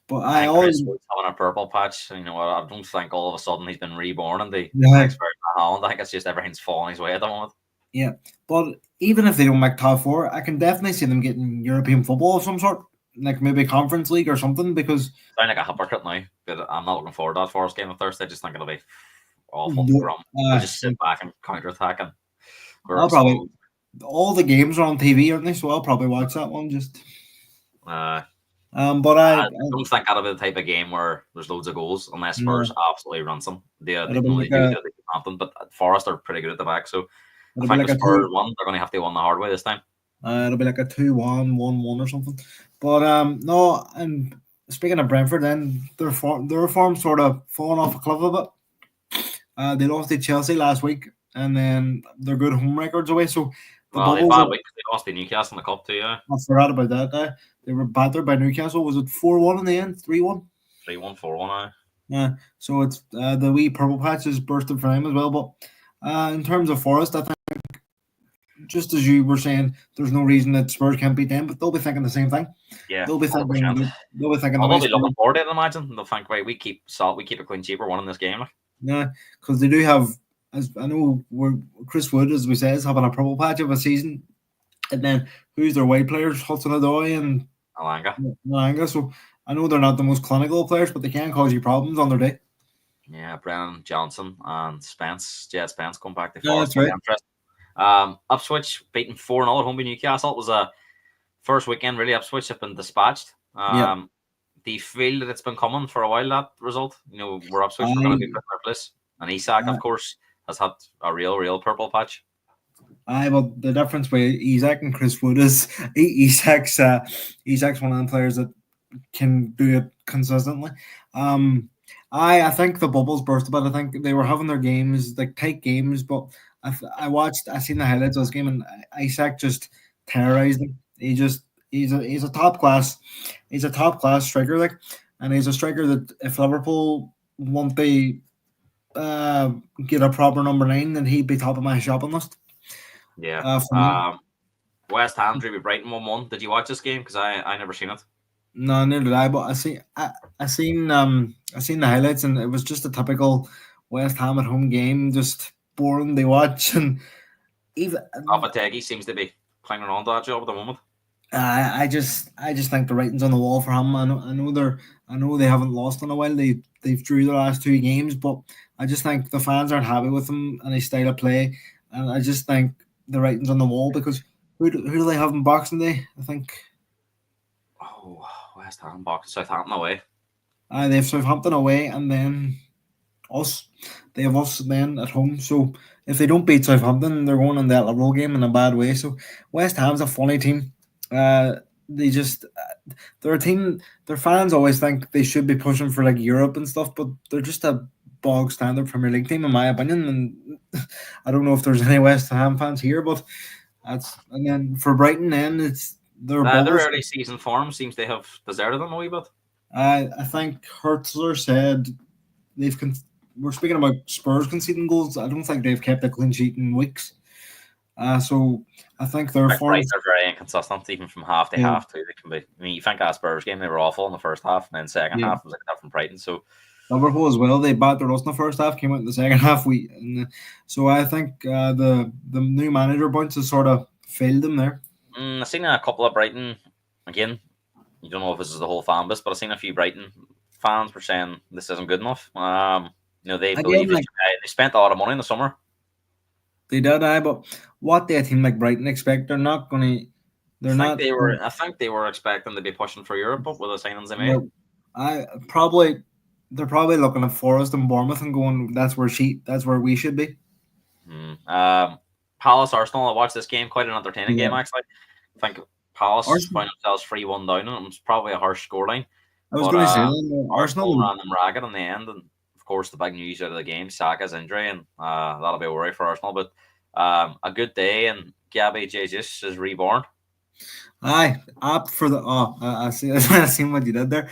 But I And Chris always, Wood's having a purple patch. I don't think all of a sudden he's been reborn in the yeah, next version of Holland. I think it's just everything's falling his way at the moment. yeah. But even if they don't make top four, I can definitely see them getting European football of some sort, like maybe Conference League or something, because Sound like a hypocrite now, but I'm not looking forward to that Forest game on Thursday. I just think it'll be awful, the- grum. We'll just sit back and counter attack and we're I'll probably exposed. all the games are on TV, aren't they? So I'll probably watch that one just. Uh, But I don't think that'll be the type of game where there's loads of goals unless no, Spurs absolutely runs them. They it'll be know they like do a they do something, but Forest are pretty good at the back. So I it'll be think like the a Spurs two. one, they're going to have to win the hard way this time. It'll be like a 2-1, 1-1 or something. But no. And speaking of Brentford, then their form sort of fallen off a cliff a bit. They lost to Chelsea last week, and then their good home records away. So the Well, they bubbles. bad week. They lost to Newcastle in the cup too. Yeah, I forgot about that. They were battered by Newcastle. Was it 4-1 in the end? 3-1. 3-1, 4-1. Yeah. So it's the wee purple patches bursted for him as well. But in terms of Forest, I think, just as you were saying, there's no reason that Spurs can't beat them, but they'll be thinking the same thing. Yeah, They'll be 100%. thinking. They'll be thinking the Although way they Spurs. looking forward to it, I imagine they'll think, right, we keep a clean sheet, we're winning this game. Like. Yeah, because they do have. As I know, Chris Wood, as we say, is having a purple patch of a season, and then who's their white players, Hudson-Odoi and Alanga. Malanga. So I know they're not the most clinical players, but they can cause you problems on their day. Yeah, Brennan Johnson and Jed Spence come back to Yeah, Forest. that's right. Interesting. Ipswich beating 4-0 at home by Newcastle. It was a first weekend, really. Ipswich have been dispatched. Yeah. Do you feel that it's been coming for a while, that result? Where Ipswich were going to be put in their place? And Isak, of course, has had a real purple patch. But the difference with Isak and Chris Wood is Isak's one of the players that can do it consistently. I think the bubbles burst a bit. I think they were having their games, like tight games, but I seen the highlights of this game, and Isak just terrorized them. He's a top class striker, like, and he's a striker that if Liverpool want to get a proper number 9, then he'd be top of my shopping list. Yeah. For me. West Ham drew with Brighton 1-1. Did you watch this game? Because I never seen it. No, neither did I. But I seen the highlights, and it was just a typical West Ham at home game, just boring to watch. And even Lopetegui seems to be clinging on to that job at the moment. I just think the writing's on the wall for him. I know they haven't lost in a while. They've drew the last two games, but I just think the fans aren't happy with him and his style of play. And I just think the writing's on the wall because who do they have in Boxing Day? I think Oh, West Ham box Southampton away. they have Southampton away, and then us. They have us then at home. So if they don't beat Southampton, they're going in that Liverpool game in a bad way. So West Ham's a funny team. They just they're a team. Their fans always think they should be pushing for like Europe and stuff, but they're just a bog standard Premier League team, in my opinion. And I don't know if there's any West Ham fans here, but and then for Brighton, then it's their Their balls. early season form seems to have deserted them a wee bit. I think Hertzler said they've we're speaking about Spurs conceding goals. I don't think they've kept a clean sheet in weeks. So I think their Like form. Brighton are very inconsistent, even from half to Yeah, half too. They can be. I mean, you think that Spurs game they were awful in the first half, and then second yeah. half was like that from Brighton. So Liverpool as well. They battered us in the first half, came out in the second half. So I think the new manager bunch has sort of failed them there. I've seen a couple of Brighton again. You don't know if this is the whole fan base, but I've seen a few Brighton fans were saying this isn't good enough. They Again, believe like they spent a lot of money in the summer. they did, but what do a team like Brighton expect? They're not going to. They're not. I think they were expecting to be pushing for Europe with the signings they made. Well, they're probably looking at Forest and Bournemouth and going, that's where we should be. Palace Arsenal. I watched this game, quite an entertaining game actually. I think Palace Arsenal. found themselves 3-1 down, and it was probably a harsh scoreline. I was But going to say Arsenal Arsenal. ran them ragged in the end, and of course the big news out of the game, Saka's injury, and that'll be a worry for Arsenal. But a good day, and Gabby Jesus is reborn. Aye, apt for the. Oh, I see. I seen what you did there.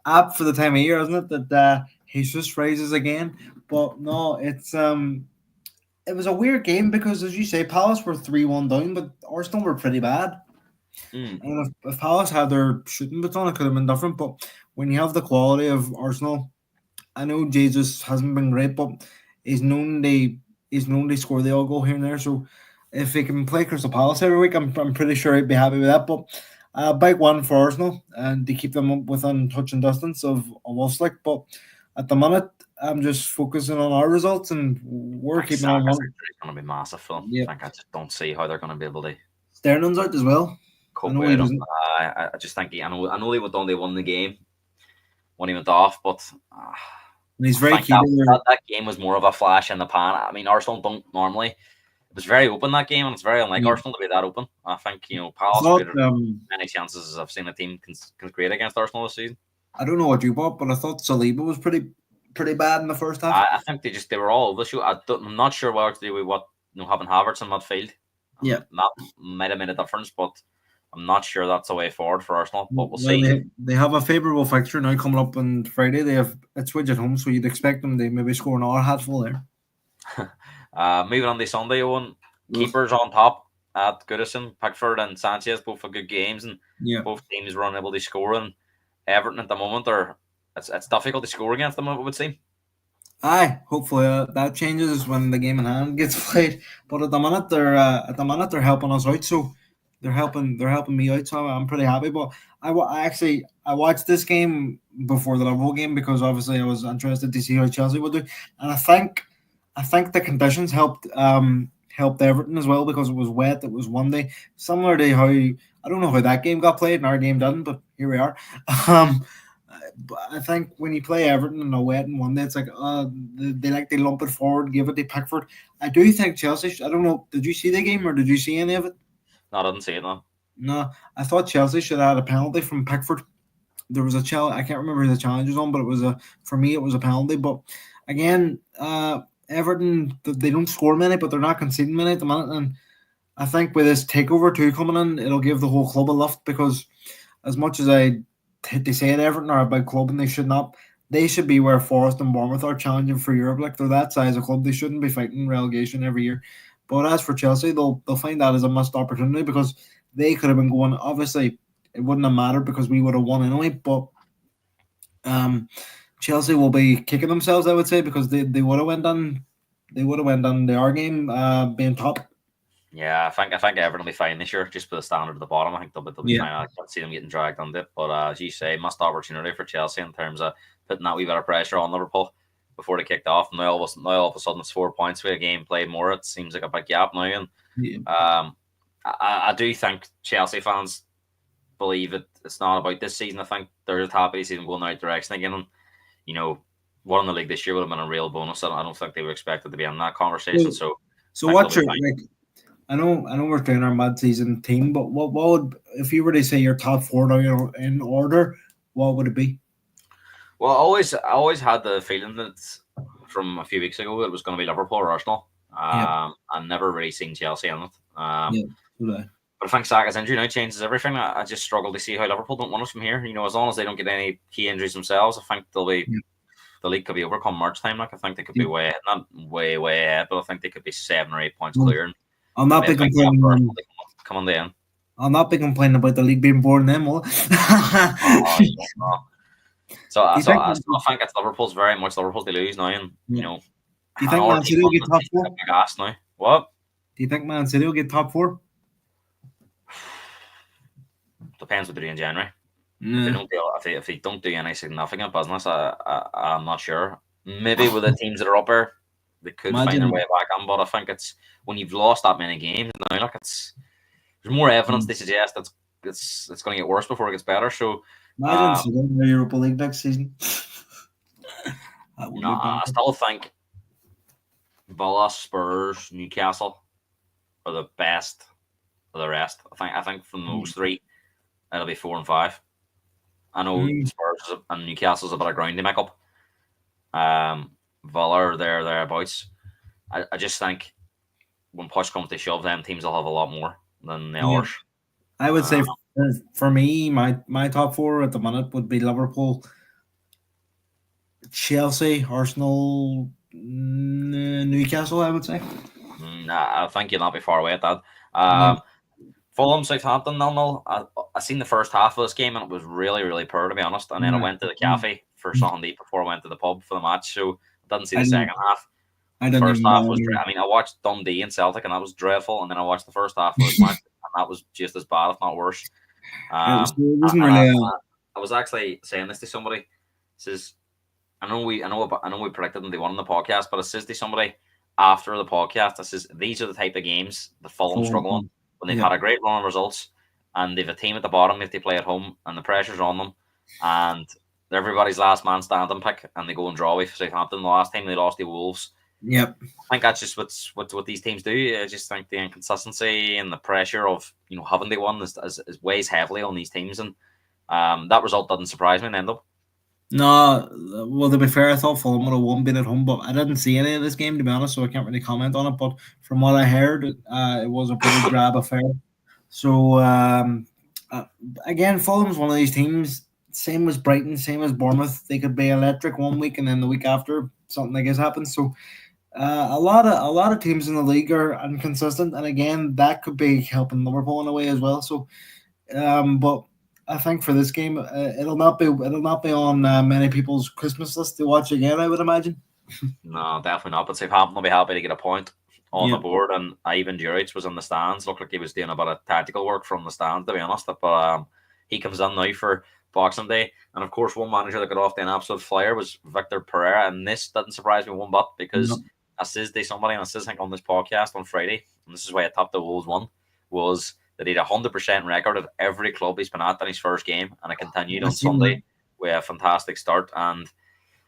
Apt for the time of year, isn't it? That Jesus rises again. But no, it was a weird game because, as you say, Palace were 3-1 down, but Arsenal were pretty bad. Mm. And if Palace had their shooting boots on, it could have been different. But when you have the quality of Arsenal, I know Jesus hasn't been great, but he's known to score the odd goal here and there. So if he can play Crystal Palace every week, I'm pretty sure he'd be happy with that. But big one for Arsenal, and to keep them within touch and distance of us. But at the minute, I'm just focusing on our results, and we're keeping on Saka's one. injury is going to be massive for them. Yeah, I just don't see how they're going to be able to Sterling's out as well. I cope know with he him. doesn't. I just think I know they won the game when he went off, but And he's I very think key to their. that game was more of a flash in the pan. I mean, Arsenal don't normally. It was very open that game, and it's very unlike Yeah. Arsenal to be that open. I think I Palace thought, created many chances as I've seen a team can create against Arsenal this season. I don't know what you bought, but I thought Saliba was pretty bad in the first half. I think they were all over the show. I'm not sure what to do with what having Havertz in midfield. Yeah. That might have made a difference, but I'm not sure that's the way forward for Arsenal. But we'll see. They have a favourable fixture now coming up on Friday. They have Ipswich at home, so you'd expect them to maybe score another hatful there. Moving on to Sunday, Owen. Keepers on top at Goodison, Pickford and Sanchez both for good games, and both teams were unable to score. And Everton at the moment it's difficult to score against them, it would seem. Aye, hopefully that changes when the game in hand gets played. But at the minute they're helping us out, so they're helping me out. So I'm pretty happy. But I watched this game before the Liverpool game because obviously I was interested to see how Chelsea would do, and I think the conditions helped Everton as well because it was wet. It was one day, similar to how I don't know how that game got played and our game didn't, but here we are. But I think when you play Everton in a wet and one day, it's like they like to lump it forward, give it to Pickford. I do think Chelsea. I don't know. Did you see the game or did you see any of it? No, I didn't see it. No, I thought Chelsea should have had a penalty from Pickford. There was a challenge. I can't remember who the challenge was on, but for me it was a penalty. But again, Everton they don't score many, but they're not conceding many at the minute. And I think with this takeover too coming in, it'll give the whole club a lift because as much as they say at Everton are a big club and they should not. They should be where Forest and Bournemouth are challenging for Europe. Like they're that size of club, they shouldn't be fighting relegation every year. But as for Chelsea, they'll find that as a missed opportunity because they could have been going. Obviously, it wouldn't have mattered because we would have won anyway. But Chelsea will be kicking themselves, I would say, because they would have went on. They would have went on their game being top. Yeah, I think Everton will be fine this year, just for the standard at the bottom. I think they'll be fine. I can't see them getting dragged under it. But as you say, missed opportunity for Chelsea in terms of putting that wee bit of pressure on Liverpool before they kicked off. Now all of a sudden it's 4 points for a game played more. It seems like a big gap now. And I do think Chelsea fans believe it's not about this season. I think they're just happy to see them going the right direction again. And winning the league this year would have been a real bonus. I don't think they were expected to be in that conversation. So what's your I know we're doing our mid-season team, but what would, if you were to say your top four now in order, what would it be? Well, I always had the feeling that from a few weeks ago it was going to be Liverpool or Arsenal. I've never really seen Chelsea in it. But I think Saka's injury now changes everything. I just struggle to see how Liverpool don't win us from here. As long as they don't get any key injuries themselves, I think they'll be. The league could be overcome March time. Like I think they could be not way ahead, but I think they could be 7 or 8 points clear. I'll not be complaining. Come on, then. I'll not be complaining about the league being born them. So I think it's Liverpool's very much Liverpool to lose now, and do you think Man City will get top four? Now. What? Do you think Man City will get top four? Depends what they do in January. If they don't do any significant business, I'm not sure. Maybe with the teams that are up there, they could find their way back on. But I think it's when you've lost that many games now, there's more evidence to suggest that it's going to get worse before it gets better. So imagine the Europa League next season. I still think Villa, Spurs, Newcastle are the best of the rest. I think from those three, it'll be 4 and 5. I know Spurs and Newcastle's a bit of ground to make up. Villa are thereabouts. I just think when push comes to shove, them teams will have a lot more than the others. I would say for me, my top four at the minute would be Liverpool, Chelsea, Arsenal, Newcastle, I would say. I think you'll not be far away at that. Fulham, Southampton, 0-0. I seen the first half of this game and it was really, really poor, to be honest. And then I went to the cafe for something to eat before I went to the pub for the match, so I didn't see the second half. The first half was I watched Dundee and Celtic and that was dreadful, and then I watched the first half of this match and that was just as bad, if not worse. I was actually saying this to somebody. It says, I know we predicted them they won on the podcast, but it says to somebody after the podcast, it says these are the type of games the Fulham struggle on when they've had a great run of results and they've a team at the bottom if they play at home and the pressure's on them and everybody's last man standing pick and they go and draw with Southampton. The last time they lost to Wolves. Yep. I think that's just what these teams do. I just think the inconsistency and the pressure of having to win is weighs heavily on these teams, and that result doesn't surprise me in the end up. No, well, to be fair, I thought Fulham would have won being at home, but I didn't see any of this game, to be honest, so I can't really comment on it. But from what I heard, it was a pretty grab affair. So, again, Fulham's one of these teams, same as Brighton, same as Bournemouth. They could be electric one week and then the week after something like this happens. So, a lot of teams in the league are inconsistent, and again, that could be helping Liverpool in a way as well. So, but I think for this game, it'll not be on many people's Christmas list to watch again, I would imagine. No, definitely not. But Southampton will be happy to get a point on the board, and Ivan Juric was in the stands. Looked like he was doing a bit of tactical work from the stand, to be honest. But he comes in now for Boxing Day, and of course, one manager that got off to an absolute flyer was Victor Pereira, and this didn't surprise me one bit because I says to somebody, and I says on this podcast on Friday, and this is why I topped the Wolves one, was that he had 100% record of every club he's been at in his first game, and it continued on Sunday with a fantastic start. And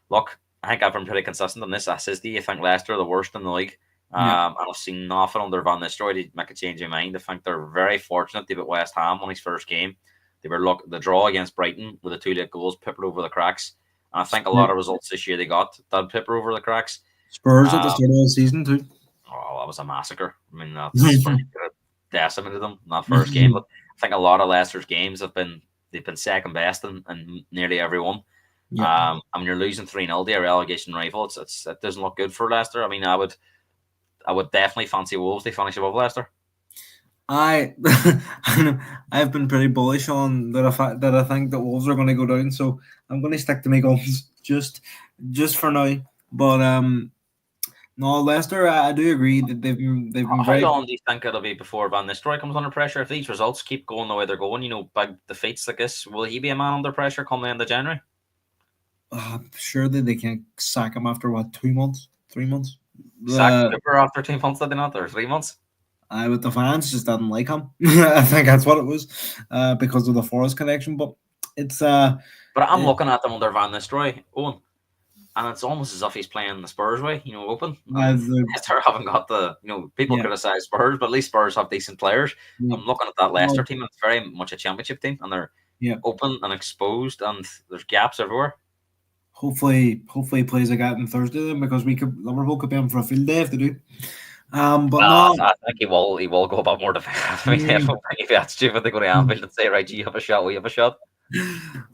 look, I think I've been pretty consistent on this. I says, do you think Leicester are the worst in the league? And I've seen nothing under Van Nistelrooy to make a change of mind. I think they're very fortunate to beat West Ham on his first game. They were the draw against Brighton with the 2 late goals peppered over the cracks. And I think a lot of results this year they got did pepper over the cracks. Spurs at the start of the season too. Oh, that was a massacre. I mean, that's decimated them in that first game. But I think a lot of Leicester's games they've been second best in nearly every one. I mean, you're losing 3-0 to a relegation rival. It doesn't look good for Leicester. I mean, I would I would definitely fancy Wolves to finish above Leicester. I I've been pretty bullish on that. I think that Wolves are going to go down, so I'm going to stick to my guns just for now. But no, Leicester. I do agree that they've been How very. long do you think it'll be before Van Nistelrooy comes under pressure? If these results keep going the way they're going, big defeats like this, will he be a man under pressure come the end of January? Sure that they can't sack him after what 2 months, 3 months. Sack Cooper after 2 months, did they not? Or 3 months? With the fans just didn't like him. I think that's what it was, because of the Forest connection. But it's But I'm looking at them under Van Nistelrooy, Owen, and it's almost as if he's playing the Spurs way, open. Leicester haven't got the, people criticise Spurs, but at least Spurs have decent players. I'm looking at that Leicester team, and it's very much a championship team, and they're open and exposed, and there's gaps everywhere. Hopefully he plays a gap on Thursday then, because Liverpool could be in for a field day if they do. But no, I think he will go about more defensive. I mean, I don't think if that's stupid, they go to Anfield and say, right, you have a shot, we have a shot.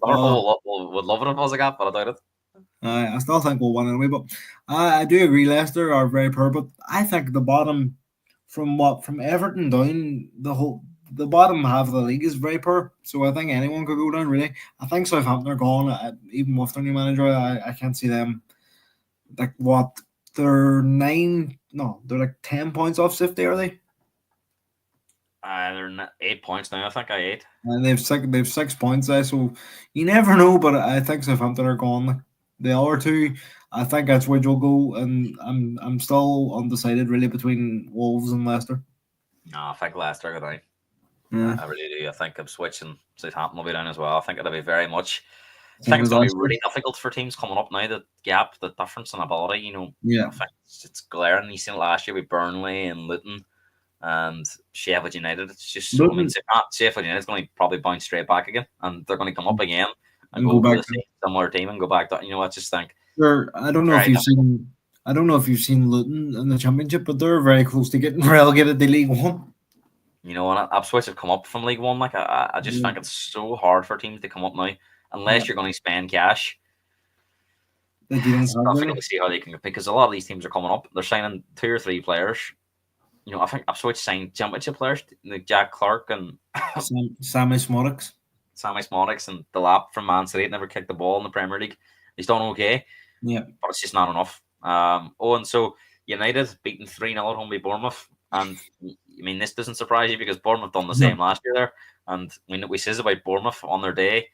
Liverpool would love it if it was a gap, but I doubt it. I still think we'll win anyway, but I do agree Leicester are very poor, but I think the bottom from Everton down, the bottom half of the league is very poor, so I think anyone could go down really. I think Southampton are gone, even with their new manager. I can't see them, like what, they're 10 points off City, are they? They're 8 points now. I think 8. And they've 6 points there, so you never know. But I think Southampton are gone. The other two, I think that's where you'll go, and I'm still undecided really between Wolves and Leicester. No, I think Leicester go down. I really do. I think Ipswich and Southampton will be down as well. I think it'll be very much. I think it's going to be really difficult for teams coming up now. The gap, the difference in ability, I think it's glaring. You seen it last year with Burnley and Luton and Sheffield United. It's just, Sheffield United's going to probably bounce straight back again, and they're going to come up again and go back to the similar team and go back. I just think. I don't know if you've seen. I don't know if you've seen Luton in the Championship, but they're very close to getting relegated to League One. And Ipswich have come up from League One. Like I just think it's so hard for teams to come up now. Unless you're going to spend cash, it's difficult to see how they can compete, because a lot of these teams are coming up. They're signing 2 or 3 players. I think Ipswich signed championship players like Jack Clark and Sammy Smodics and Delap from Man City. Never kicked the ball in the Premier League. He's done okay, but it's just not enough. And so United beaten 3-0 at home by Bournemouth, and I mean this doesn't surprise you because Bournemouth done the same last year there. And we says about Bournemouth on their day,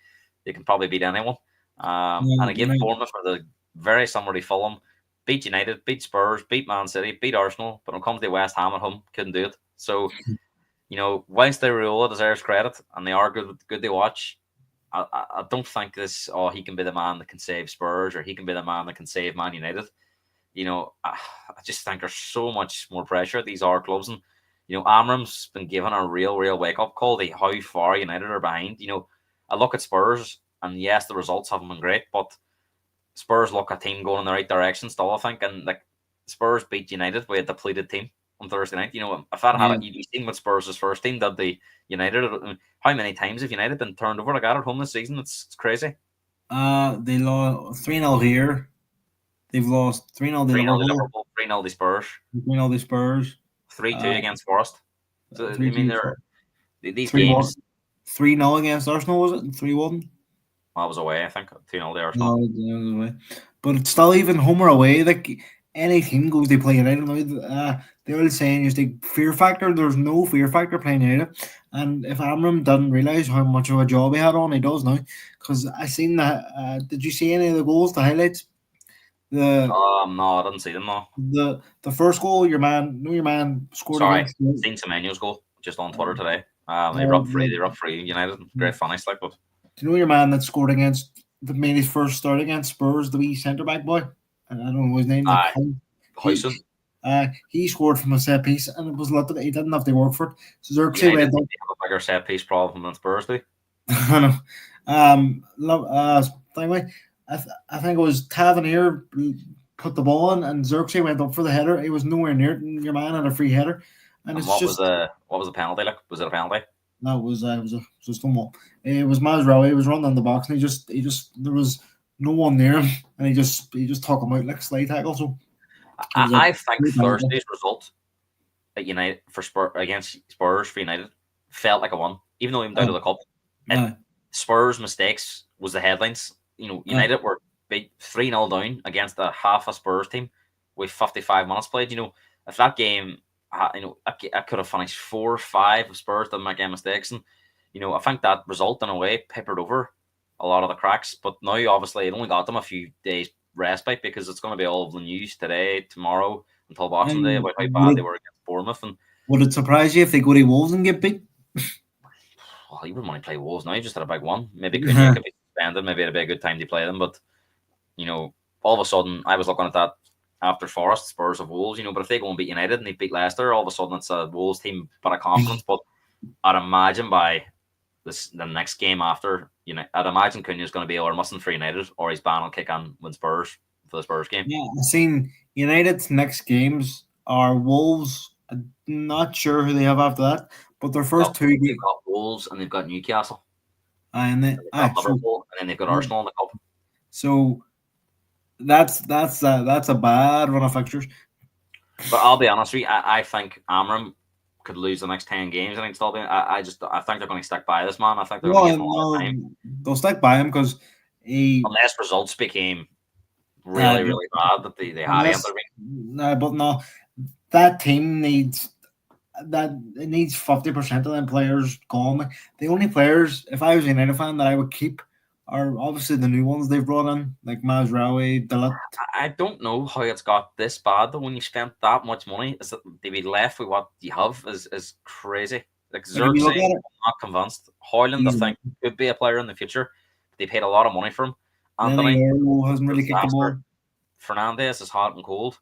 they can probably beat anyone. And again, Bournemouth are very similar to Fulham. Beat United, beat Spurs, beat Man City, beat Arsenal, but when it comes to West Ham at home, couldn't do it. So, whilst Iraola deserves credit and they are good to watch, I don't think he can be the man that can save Spurs, or he can be the man that can save Man United. I just think there's so much more pressure at these other clubs, and Amram's been given a real wake up call to how far United are behind. I look at Spurs, and yes, the results haven't been great, but Spurs look a team going in the right direction still, I think. And Spurs beat United with a depleted team on Thursday night. If that had you've seen what Spurs' first team did the United. How many times have United been turned over like that at home this season? It's crazy. They lost 3-0 here. They've lost 3-0 to Liverpool, 3-0 to Spurs, 3-0 to Spurs, 3-2 against Forest. So, I mean, these 3-1. games. 3-0 against Arsenal, was it? 3-1? I was away, I think. 2-0 to Arsenal. No, but it's still, even home or away, like any team goes to play United now. They're all saying is the fear factor. There's no fear factor playing United. And if Amram didn't realise how much of a job he had on, he does now. Because I seen that. Did you see any of the goals, the highlights? No, I didn't see them. No. The first goal, your man scored. Sorry, seen Semenyo's goal just on Twitter today. They rubbed free United. Great finish, but. Do you know your man that scored that made his first start against Spurs, the wee centre back boy? I don't know his name. Hoyson. He scored from a set piece, and it was literally he didn't have to work for it. So Xerxes went up. Have a bigger set piece problem than Spurs do. I know. Anyway, I think it was Tavernier put the ball in, and Xerxes went up for the header. He was nowhere near it, and your man had a free header. And it's what was the penalty like? Was it a penalty? No, it was a stumble. It was Mazraoui. He was running in the box, and he just there was no one near him, and he just took him out like slide tackle. So It was like I think 2 penalty. Thursday's result at United against Spurs for United felt like a one, even though we went down to the cup. It, Uh, Spurs' mistakes was the headlines. uh, United were beat 3-0 down against a half a Spurs team with 55 minutes played. If that game, I could have finished 4-5 if Spurs didn't make any mistakes. And, I think that result in a way papered over a lot of the cracks. But now, obviously, it only got them a few days respite because it's going to be all of the news today, tomorrow, until Boxing Day and about how bad they were against Bournemouth. And would it surprise you if they go to Wolves and get beat? well, he wouldn't want to play Wolves now. He just had a big one. Maybe Cunha could be suspended. Maybe it'd be a good time to play them. But all of a sudden, I was looking at that after Forest, Spurs of Wolves. But if they go and beat United and they beat Leicester, all of a sudden it's a Wolves team, but of confidence. But I'd imagine by the next game after, I'd imagine Cunha's going to be either missing for United or his ban will kick on when Spurs for the Spurs game. Yeah, I've seen United's next games are Wolves. I'm not sure who they have after that, but their first two They've games, got Wolves and they've got Newcastle. and And they've got Liverpool and then they've got Arsenal in the cup. so that's a bad run of fixtures. But I'll be honest with you, I think Amram could lose the next 10 games. I think they're going to stick by this man. I think they're going to give him a lot of time. They'll stick by him because he. Unless results became really, really bad that they had to intervene. No, but no, that team needs that it needs 50% of them players gone. The only players, if I was a United fan, that I would keep are obviously the new ones they've brought in, like Mazraoui, Delit. I don't know how it's got this bad though. When you spent that much money, is that they be left with what you have is crazy. Like Xerxes, I'm not convinced. Hoyland, I think, could be a player in the future. They paid a lot of money for him. Anthony hasn't really kicked the ball. Fernandez is hot and cold.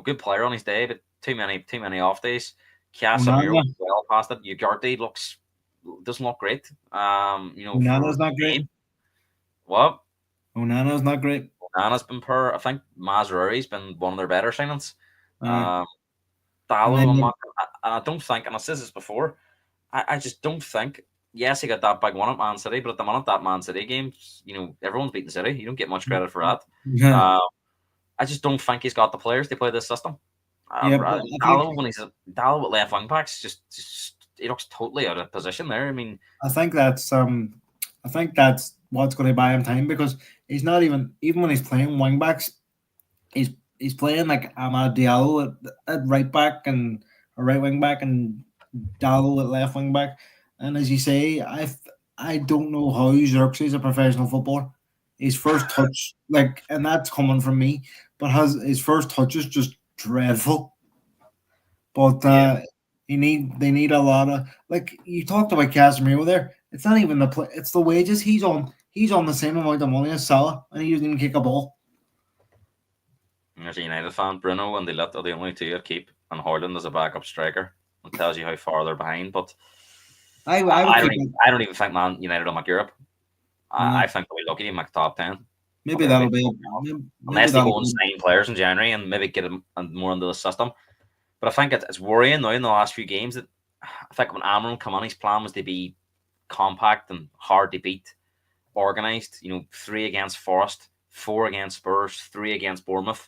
Good player on his day, but too many off days. Casemiro well past it. Ugarte doesn't look great. Onana's not great. What? Onana's not great. Onana's been poor. I think Mazraoui's been one of their better signings. Dallo, I don't think, and I said this before, I just don't think. Yes, he got that big one at Man City, but at the minute that Man City game, everyone's beating City. You don't get much credit for that. Yeah. I just don't think he's got the players to play this system. Dallo with left wing backs just he looks totally out of position there. I mean, I think that's what's going to buy him time because he's not even when he's playing wing backs, he's playing like Amad Diallo at right back and a right wing back and Diallo at left wing back. And as you say, I don't know how Xerxes is a professional footballer. His first touch, and that's coming from me, but his first touch is just dreadful. But they need a lot of you talked about Casemiro there. It's not even the play; it's the wages he's on. He's on the same amount of money as Salah, and he doesn't even kick a ball. There's a United fan, Bruno and Delit are the only two I keep, and Hoyland as a backup striker. It tells you how far they're behind. But I don't even think United will make Europe. I think they'll be lucky to make top 10. Maybe that'll be unless they go and sign players in January and maybe get them more into the system. But I think it's worrying now in the last few games that I think when Amram come on, his plan was to be compact and hard to beat, organised. 3 against Forest, 4 against Spurs, 3 against Bournemouth.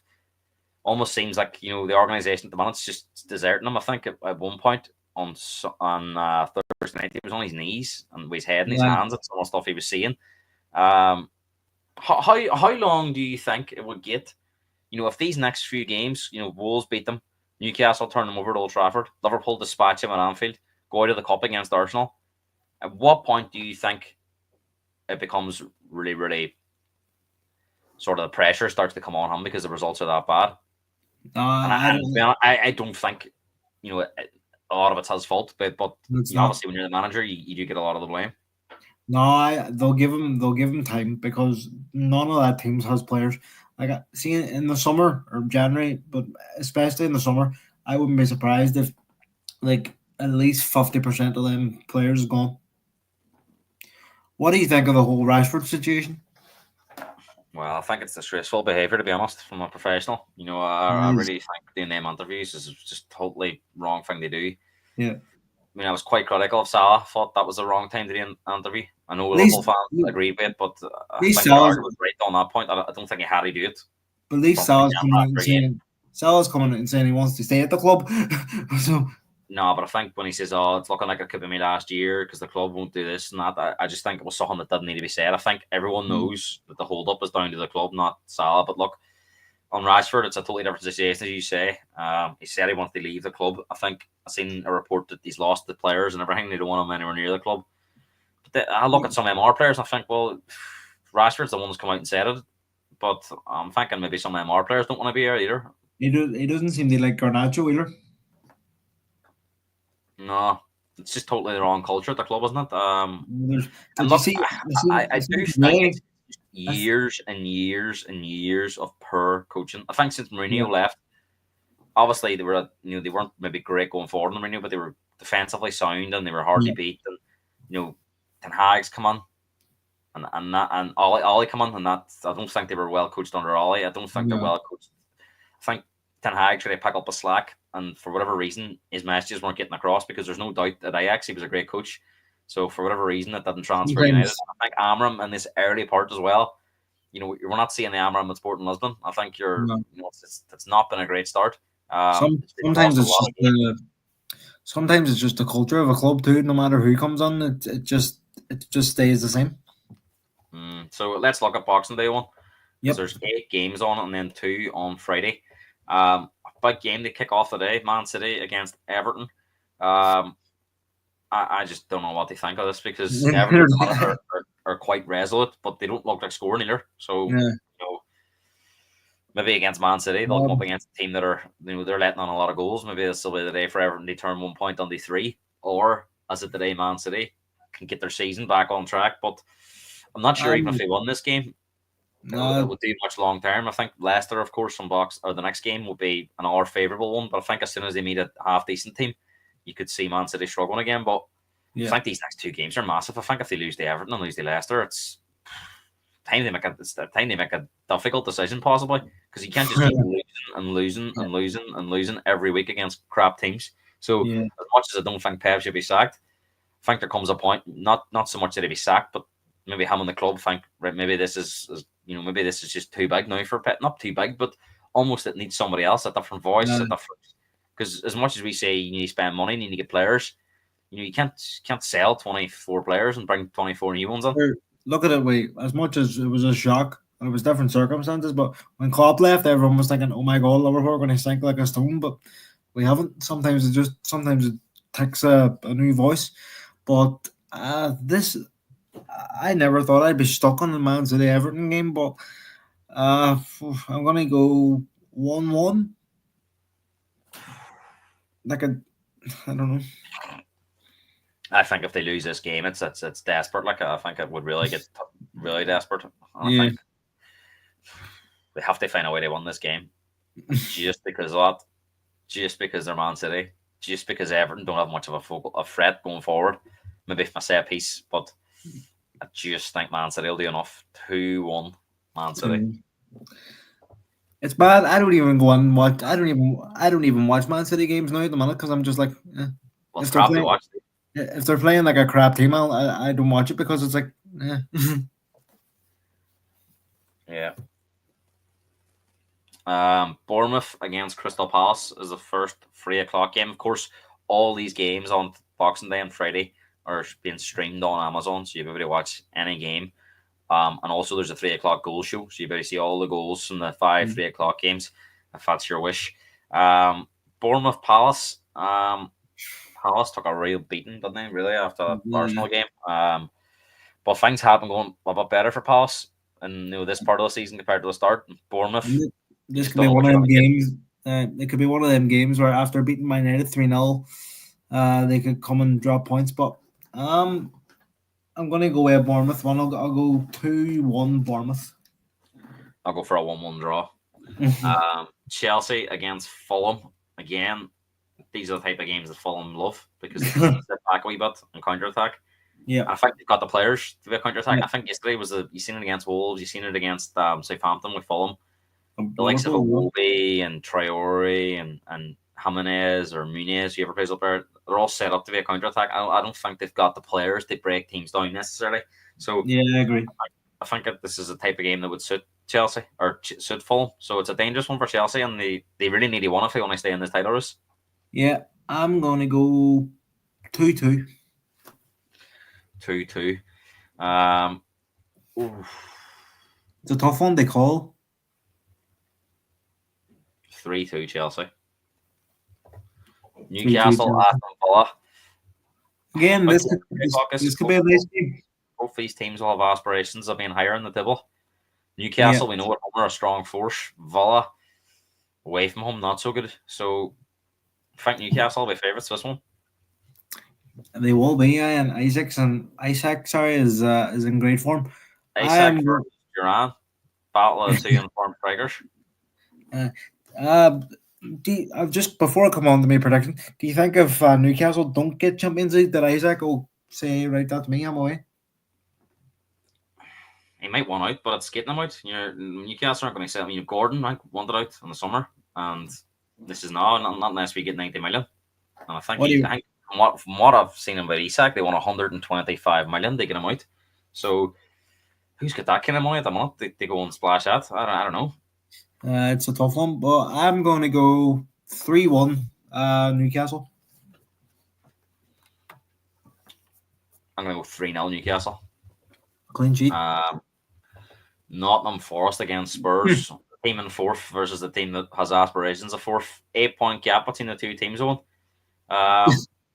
Almost seems like the organisation at the minute's just deserting him. I think at one point on Thursday night he was on his knees and with his head in his hands at some of the stuff he was seeing. How long do you think it would get? If these next few games, Wolves beat them, Newcastle turn them over to Old Trafford, Liverpool dispatch them at Anfield, go out of the cup against Arsenal. At what point do you think it becomes really, really sort of the pressure starts to come on him because the results are that bad? I don't think a lot of it's his fault, but obviously when you're the manager, you do get a lot of the blame. No, they'll give him time because none of that team has players. Like see in the summer or January, but especially in the summer, I wouldn't be surprised if at least 50% of them players is gone. What do you think of the whole Rashford situation? Well, I think it's disgraceful behaviour, to be honest, from a professional. I really think doing them interviews is just totally wrong thing to do. Yeah. I mean, I was quite critical of Salah. Thought that was the wrong time to do an interview. I know Liverpool fans agree with it, but I think Salah was right on that point. I don't think he had to do it. But at least Salah's coming out and saying Salah's coming out and saying he wants to stay at the club. So No, but I think when he says, "Oh, it's looking like it could be me last year because the club won't do this and that," I just think it was something that didn't need to be said. I think everyone knows that the hold up is down to the club, not Salah. But look, on Rashford, it's a totally different situation, as you say. He said he wants to leave the club. I think I seen a report that he's lost the players and everything. They don't want him anywhere near the club. But I look at some MR players and I think, well, Rashford's the one who's come out and said it. But I'm thinking maybe some MR players don't want to be here either. he doesn't seem to like Garnacho either. No, it's just totally the wrong culture at the club, isn't it? Did you see? I do think it's years and years and years of poor coaching. I think since Mourinho left, obviously they were, they weren't maybe great going forward in Mourinho, but they were defensively sound and they were hardly beat. And Ten Hag's come on, and Ollie come on, and that I don't think they were well coached under Ollie. I don't think they're well coached. I think Ten Hag tried to pick up a slack, and for whatever reason, his messages weren't getting across because there's no doubt that Ajax, he was a great coach. So for whatever reason, it didn't transfer United. I think Amram in this early part as well. We're not seeing the Amram at Sporting Lisbon. I think it's not been a great start. Sometimes it's just the culture of a club too. No matter who comes on, it just stays the same. So let's look at Boxing Day one. Yep. There's 8 games on, and then 2 on Friday. Big game to kick off today, Man City against Everton. I just don't know what they think of this because Everton are quite resolute, but they don't look like scoring either. So maybe against Man City they'll come up against a team that are they're letting on a lot of goals. Maybe this will be the day for Everton to turn 1 point on the 3, or as it today Man City can get their season back on track. But I'm not sure even if they won this game. It would do much long term. I think Leicester, of course, the next game will be an hour favourable one. But I think as soon as they meet a half decent team, you could see Man City struggling again. But I think these next 2 games are massive. I think if they lose to Everton and lose to Leicester, it's time they make a difficult decision possibly, because you can't just keep losing every week against crap teams. So as much as I don't think Pep should be sacked, I think there comes a point, not so much that he'd be sacked, but maybe him and the club think, right, maybe this is maybe this is just too big now for Pep. Not too big, but almost it needs somebody else, a different voice, because as much as we say you need to spend money, you need to get players, you can't sell 24 players and bring 24 new ones in. Look at it, as much as it was a shock and it was different circumstances, but when Klopp left, everyone was thinking, oh my God, Liverpool are going to sink like a stone, but we haven't. Sometimes it takes a new voice, but I never thought I'd be stuck on the Man City Everton game, but I'm going to go 1-1. I don't know. I think if they lose this game, it's desperate. Like, I think it would really get really desperate. I think they have to find a way to win this game, just because of that, just because they're Man City, just because Everton don't have much of a threat going forward. Maybe if I say a piece, but I just think Man City will do enough. 2-1 Man City. It's bad. I don't even go and watch. I don't even watch Man City games now at the minute because I'm just like, well, it's crap to watch. If they're playing like a crap team, I don't watch it because it's like, yeah. Bournemouth against Crystal Palace is the first 3 o'clock game. Of course, all these games on Boxing Day and Friday are being streamed on Amazon, so you'll be able to watch any game. And also there's a 3 o'clock goal show, so you'll be able to see all the goals from the 3 o'clock games, if that's your wish. Bournemouth Palace. Palace took a real beating, didn't they, really, after that Arsenal game. But things have been going a bit better for Palace in this part of the season compared to the start. Bournemouth. This could be one of them games. It could be one of them games where after beating Man United 3-0, they could come and drop points. But I'm going to go away at Bournemouth one. I'll go 2-1 Bournemouth. I'll go for a 1-1 draw. Chelsea against Fulham. Again, these are the type of games that Fulham love because they can step back a wee bit and counter-attack. Yeah. I think they've got the players to be a counter-attack. I think yesterday you seen it against Wolves, you've seen it against Southampton with Fulham. The likes of Iwobi and Traore and Jimenez or Muniz, whoever plays up there, they're all set up to be a counter-attack. I don't think they've got the players to break teams down necessarily. So yeah, I agree. I think that this is a type of game that would suit Chelsea or suit Fulham. So it's a dangerous one for Chelsea, and they really need to win if they want to stay in this title race. Yeah, I'm going to go 2-2. 2-2. It's a tough one they call. 3-2 Chelsea. 3-2 Newcastle, Chelsea. Aston Villa. Again, But this could be a nice game. Both these teams will have aspirations of being higher in the table. Newcastle, we know at home are a strong force. Villa, away from home, not so good. So I think Newcastle will be favourites this one. They will be, and Isaac, sorry, is in great form. Isaac versus Duran, battle of two informed strikers. Just before I come on to my prediction, do you think if Newcastle don't get Champions League, that Isaac will say, right, that's me, I'm away? He might want out, but it's getting him out. Newcastle aren't going to sell him. Gordon wanted out in the summer, and this is now not unless we get 90 million. And I think, from what I've seen about Isak, they want 125 million to get him out. So who's got that kind of money at the moment? They go and splash at. I don't know. It's a tough one, but I'm going to go 3-1 Newcastle. I'm going to go 3-0 Newcastle. Clean sheet. Nottingham Forest against Spurs. Team in fourth versus the team that has aspirations of fourth. 8-point gap between the two teams, Owen.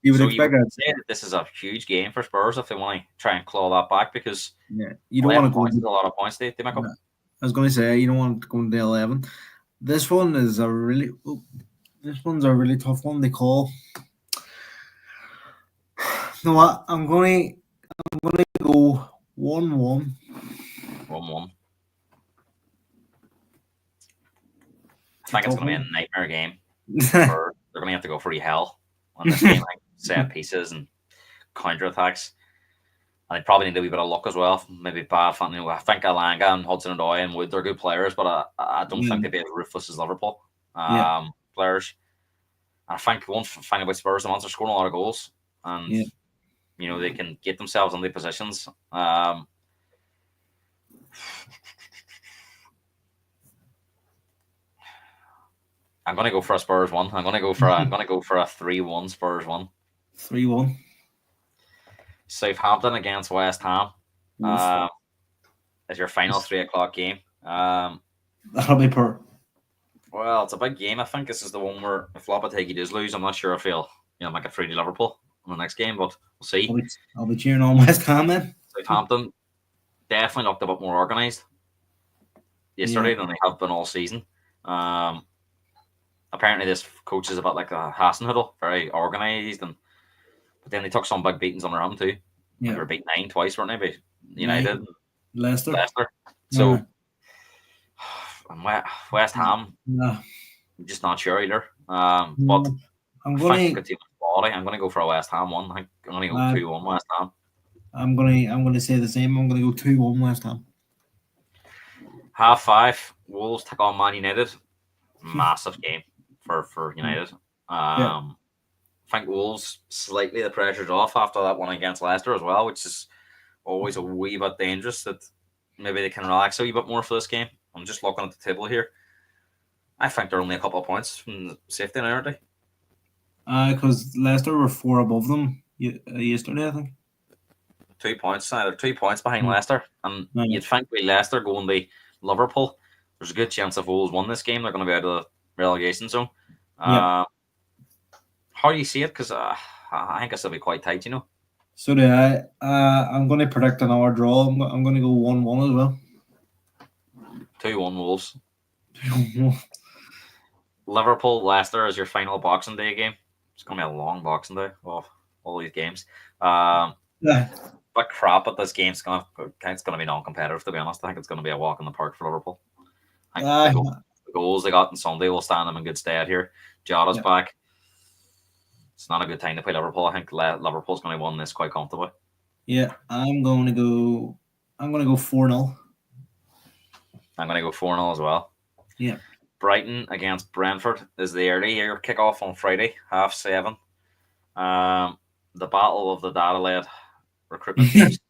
You would say that this is a huge game for Spurs if they want to try and claw that back, because you don't want to go into a lot of points they make up. I was going to say you don't want to go into 11. This one's a really tough one to call. You know what? I'm going to go 1-1. 1-1. I think it's going to be a nightmare game. They're going to have to go for hell on this game, like set pieces and counter attacks. And they probably need a wee bit of luck as well. Maybe bad. I think Alanga and Hudson-Odoi and Wood are good players, but I don't think they'd be as ruthless as Liverpool players. And I think one thing about Spurs, the ones they're scoring a lot of goals, and they can get themselves into positions. I'm going to go for a Spurs 1. I'm going to go for a 3-1 Spurs 1. 3-1. Southampton against West Ham is your final 3:00 game. That'll be poor. Well, it's a big game. I think this is the one where if Lopetegui does lose, I'm not sure if he'll make it through to Liverpool in the next game, but we'll see. I'll be cheering on West Ham then. Southampton definitely looked a bit more organised yesterday than they have been all season. Apparently, this coach is a bit like a Hasenhüttl, very organised, but then they took some big beatings under him too. Yeah. They were beat 9 twice, weren't they? By United, Leicester. So, West Ham, I'm just not sure either. But I'm going to go for a West Ham 1. I'm going to go 2-1 West Ham. I'm going to say the same. I'm going to go 2-1 West Ham. 5:30, Wolves take on Man United. Massive game for United. I think Wolves slightly the pressure's off after that one against Leicester as well, which is always a wee bit dangerous that maybe they can relax a wee bit more for this game. I'm just looking at the table here. I think they're only a couple of points from the safety now, aren't they? Because Leicester were 4 above them yesterday, I think. 2 points. They're 2 points behind Leicester. And you'd think with Leicester going to Liverpool, there's a good chance if Wolves won this game, they're going to be out of the relegation zone. How do you see it? Because I think this will be quite tight, So do I. I'm going to predict another draw. I'm going to go 1-1 as well. 2-1 Wolves. Liverpool, Leicester is your final Boxing Day game. It's going to be a long Boxing Day of all these games. But crap at this game. It's going to be non-competitive, to be honest. I think it's going to be a walk in the park for Liverpool. I think the goals they got on Sunday will stand them in good stead here. Jota's back. It's not a good time to play Liverpool. I think Liverpool's going to win this quite comfortably. Yeah, I'm going to go 4-0. I'm going to go 4-0 as well. Yeah. Brighton against Brentford is the early kick-off on Friday, 7:30. The battle of the data-led recruitment teams.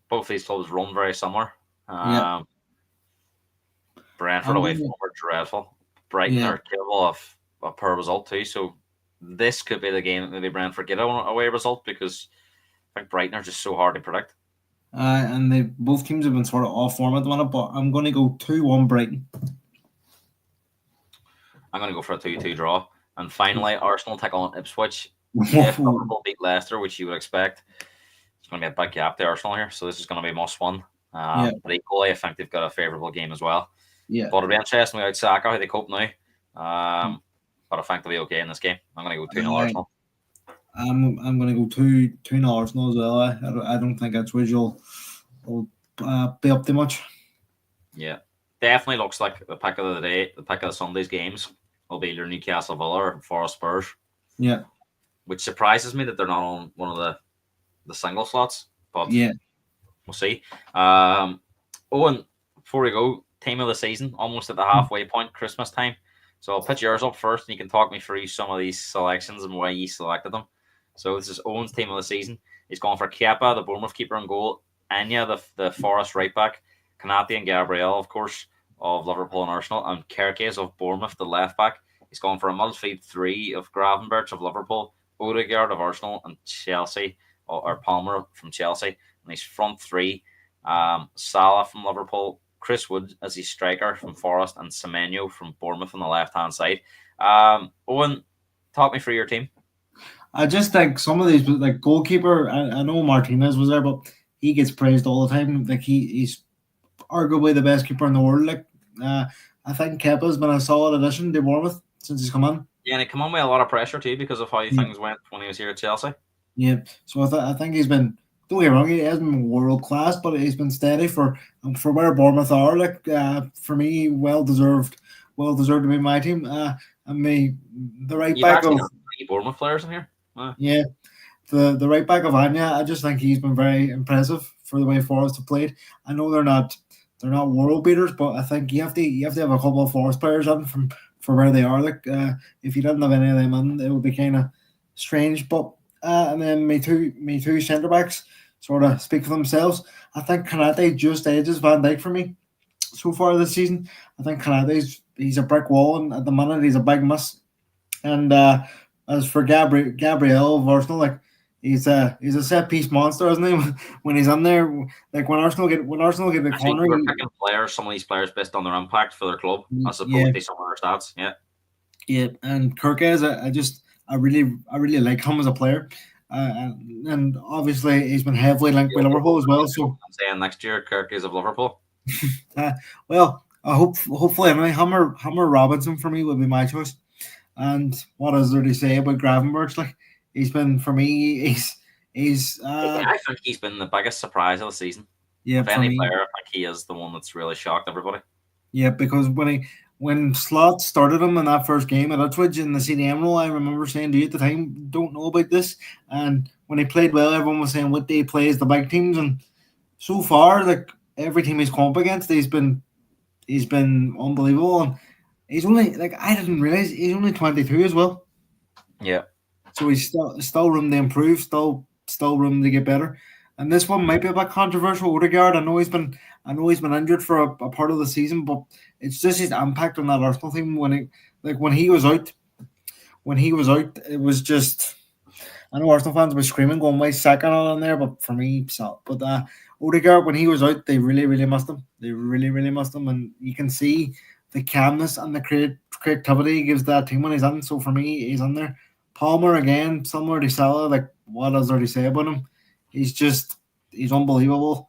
Both these clubs run very similar. Brentford I'm away going from to, home are dreadful. Brighton yeah. are capable of a poor result too. So this could be the game that maybe Brentford get a away result because I think Brighton are just so hard to predict. And they both teams have been sort of off form at the minute, but I'm going to go 2-1 Brighton. I'm going to go for a 2-2 draw. And finally, Arsenal take on Ipswich. If Liverpool beat Leicester, which you would expect, it's going to be a big gap to Arsenal here. So this is going to be must win. Yeah, But equally, I think they've got a favourable game as well. yeah. But it'll be interesting without Saka how they cope now. But I think they'll be okay in this game. I'm going to go 2-0 I, Arsenal. I'm going to go 2-0 Arsenal as well. I don't think that's will be up too much. Yeah. Definitely looks like the pick of the day, the pick of the Sunday's games will be either Newcastle Villa or Forest Spurs. Yeah. Which surprises me that they're not on one of the single slots. But Yeah. we'll see. Owen, before we go, team of the season, almost at the halfway point, Christmas time. So I'll put yours up first, and you can talk me through some of these selections and why you selected them. So this is Owen's team of the season. He's gone for Kepa, the Bournemouth keeper, in goal. Anya, the Forest right back. Kanate and Gabriel, of course, of Liverpool and Arsenal. And Kerkez of Bournemouth, the left back. He's gone for a midfield three of Gravenberch of Liverpool, Odegaard of Arsenal, and Chelsea, or Palmer from Chelsea. And his front three, Salah from Liverpool, Chris Wood as his striker from Forest, and Semenyo from Bournemouth on the left-hand side. Owen, talk me through your team. I just think some of these, like goalkeeper, I know Martinez was there, but he gets praised all the time. Like he's arguably the best keeper in the world. Like I think Kepa's been a solid addition to Bournemouth since he's come on. Yeah, and he come on with a lot of pressure too because of how things went when he was here at Chelsea. Yeah, so I think he's been. Don't get me wrong, he hasn't been world class, but he's been steady for where Bournemouth are. Like for me, well deserved to be my team. And me, the right You've back actually of got 3 Bournemouth players in here. yeah, the right back of Anya. I just think he's been very impressive for the way Forest have played. I know they're not world beaters, but I think you have to have a couple of Forest players in from for where they are. Like if you didn't have any of them in, it would be kind of strange. But and then me two centre backs sort of speak for themselves. I think Kanate just edges Van Dijk for me so far this season. I think he's a brick wall, and at the minute he's a big miss. And as for Gabriel of Arsenal, like he's a set piece monster, isn't he? When he's in there, like when Arsenal get the Actually, corner, we're picking players, some of these players based on their impact for their club, as opposed to some of their stats. Yeah. Yeah, and Kirkes, I really like him as a player, and obviously he's been heavily linked with Liverpool as well. So I'm saying next year, Kirk is of Liverpool. Well, hopefully anyway, Hammer Robinson for me would be my choice. And what is there to say about Gravenberch? Like he's been for me, I think he's been the biggest surprise of the season. Yeah, if any player, I think he is the one that's really shocked everybody. Yeah, because when Slot started him in that first game at Ipswich in the CDM role, I remember saying to you at the time, don't know about this. And when he played well, everyone was saying what day he plays the big teams. And so far, like every team he's come up against, he's been unbelievable. And he's only I didn't realize he's only 22 as well. Yeah. So he's still room to improve, still room to get better. And this one might be a bit controversial. Odegaard, I know he's been injured for a part of the season, but it's just his impact on that Arsenal team when he was out. When he was out, it was just. I know Arsenal fans were screaming, going, "Why second on there?" But for me, so. But Odegaard, when he was out, they really, really missed him. They really, really missed him, and you can see the calmness and the creativity he gives that team when he's in. So for me, he's in there. Palmer again, similar to Salah. Like what does there to say about him? He's unbelievable.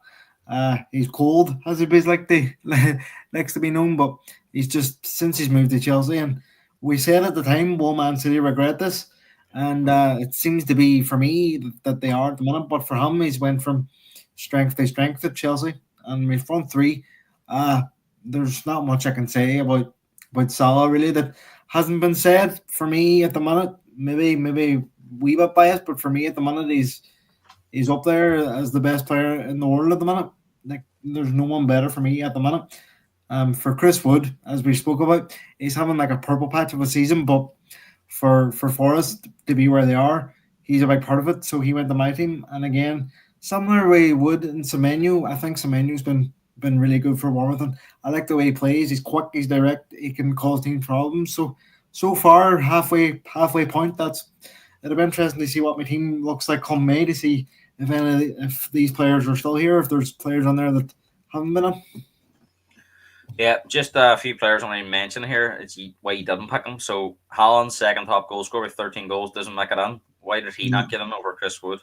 He's cold, as he likes to be known, but he's just since he's moved to Chelsea, and we said at the time, will Man City regret this? And it seems to be for me that they are at the minute. But for him, he's went from strength to strength at Chelsea, and my front three. There's not much I can say about Salah really that hasn't been said for me at the minute. Maybe wee bit biased, but for me at the minute, he's up there as the best player in the world at the minute. Like there's no one better for me at the minute. For Chris Wood, as we spoke about, he's having like a purple patch of a season, but for Forest to be where they are, he's a big part of it. So he went to my team, and again, similar way Wood and Semenyo, I think Semenyo's been been really good for Bournemouth. And I like the way he plays. He's quick. He's direct. He can cause team problems. So far, halfway point. It'll be interesting to see what my team looks like come May, to see if these players are still here. If there's players on there that haven't been on. Yeah, just a few players I want to mention here. It's why he didn't pick him. So Haaland's second top goal scorer with 13 goals doesn't make it in. Why did he not get in over Chris Wood?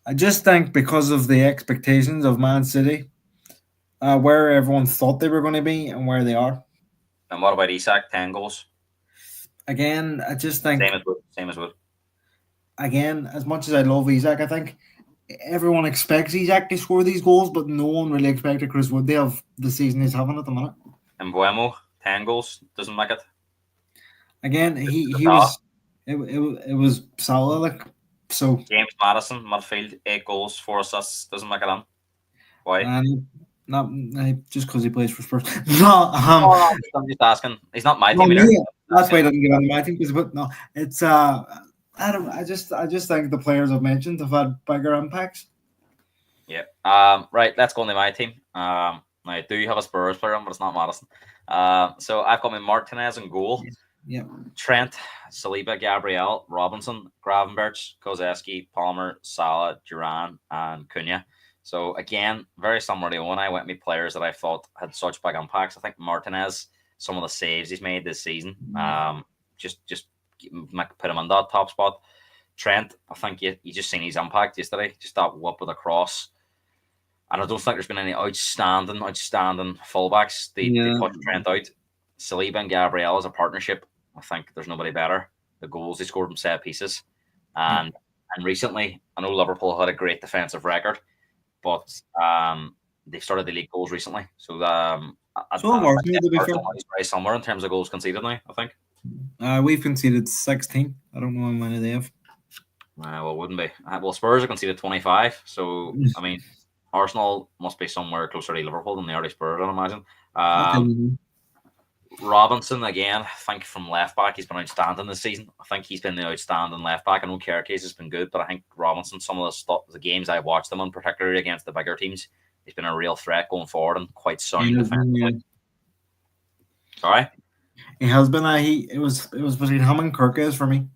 I just think because of the expectations of Man City, where everyone thought they were going to be and where they are. And what about Isak? 10 goals. Again, I just think Same as Wood. Again, as much as I love Isak, I think everyone expects Isak to score these goals, but no one really expected Chris Wood to have the season he's having at the minute. And Buemo, 10 goals, doesn't make it. Again, he was it was solid. Like, so James Maddison, midfield, 8 goals, 4 assists, doesn't make it in. Why? Not just because he plays for Spurs. No, I'm just asking. He's not my team either. That's why he doesn't get on my team. But no, it's I just think the players I've mentioned have had bigger impacts. Yeah. Right. Let's go into my team. I do have a Spurs player, but it's not Madison. So I've got my Martinez in goal. Yeah. Trent, Saliba, Gabriel, Robinson, Gravenberch, Kozeski, Palmer, Salah, Duran, and Cunha. So again, very similar to when I went with players that I thought had such big impacts. I think Martinez, some of the saves he's made this season, just put him on that top spot. Trent, I think you just seen his impact yesterday. Just that whoop with a cross. And I don't think there's been any outstanding fullbacks. They pushed Trent out. Saliba and Gabriel as a partnership, I think there's nobody better. The goals they scored from set pieces. And recently, I know Liverpool had a great defensive record, but they've started the league goals recently. So it's very similar in terms of goals conceded now, I think. We've conceded 16. I don't know how many they have. Well, it wouldn't be. Well, Spurs have conceded 25. So, I mean, Arsenal must be somewhere closer to Liverpool than they are to Spurs, I'd imagine. Robinson, again, I think from left back, he's been outstanding this season. I think he's been the outstanding left back. I know Kerkez has been good, but I think Robinson, some of the games I've watched them in, particularly against the bigger teams, he's been a real threat going forward and quite sound defensively. Sorry? He has been. It was between him and Kerkez for me.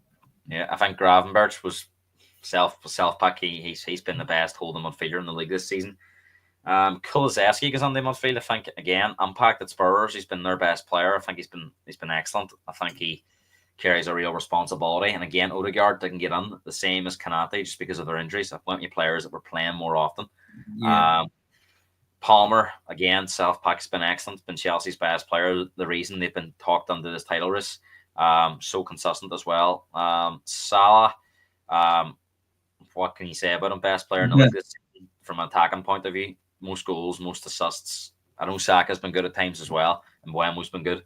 Yeah, I think Gravenberch was self pack. He's been the best holding midfielder in the league this season. Kulusevski goes on the midfield. I think again, impact at Spurs. He's been their best player. I think he's been excellent. I think he carries a real responsibility. And again, Odegaard didn't get in the same as Kanate just because of their injuries. I want players that were playing more often. Yeah. Palmer, again, self-pack's been excellent. Been Chelsea's best player. The reason they've been talked into this title race. So consistent as well. Salah, what can you say about him? Best player in the league this season from an attacking point of view. Most goals, most assists. I know Saka's been good at times as well, and Buemo's been good.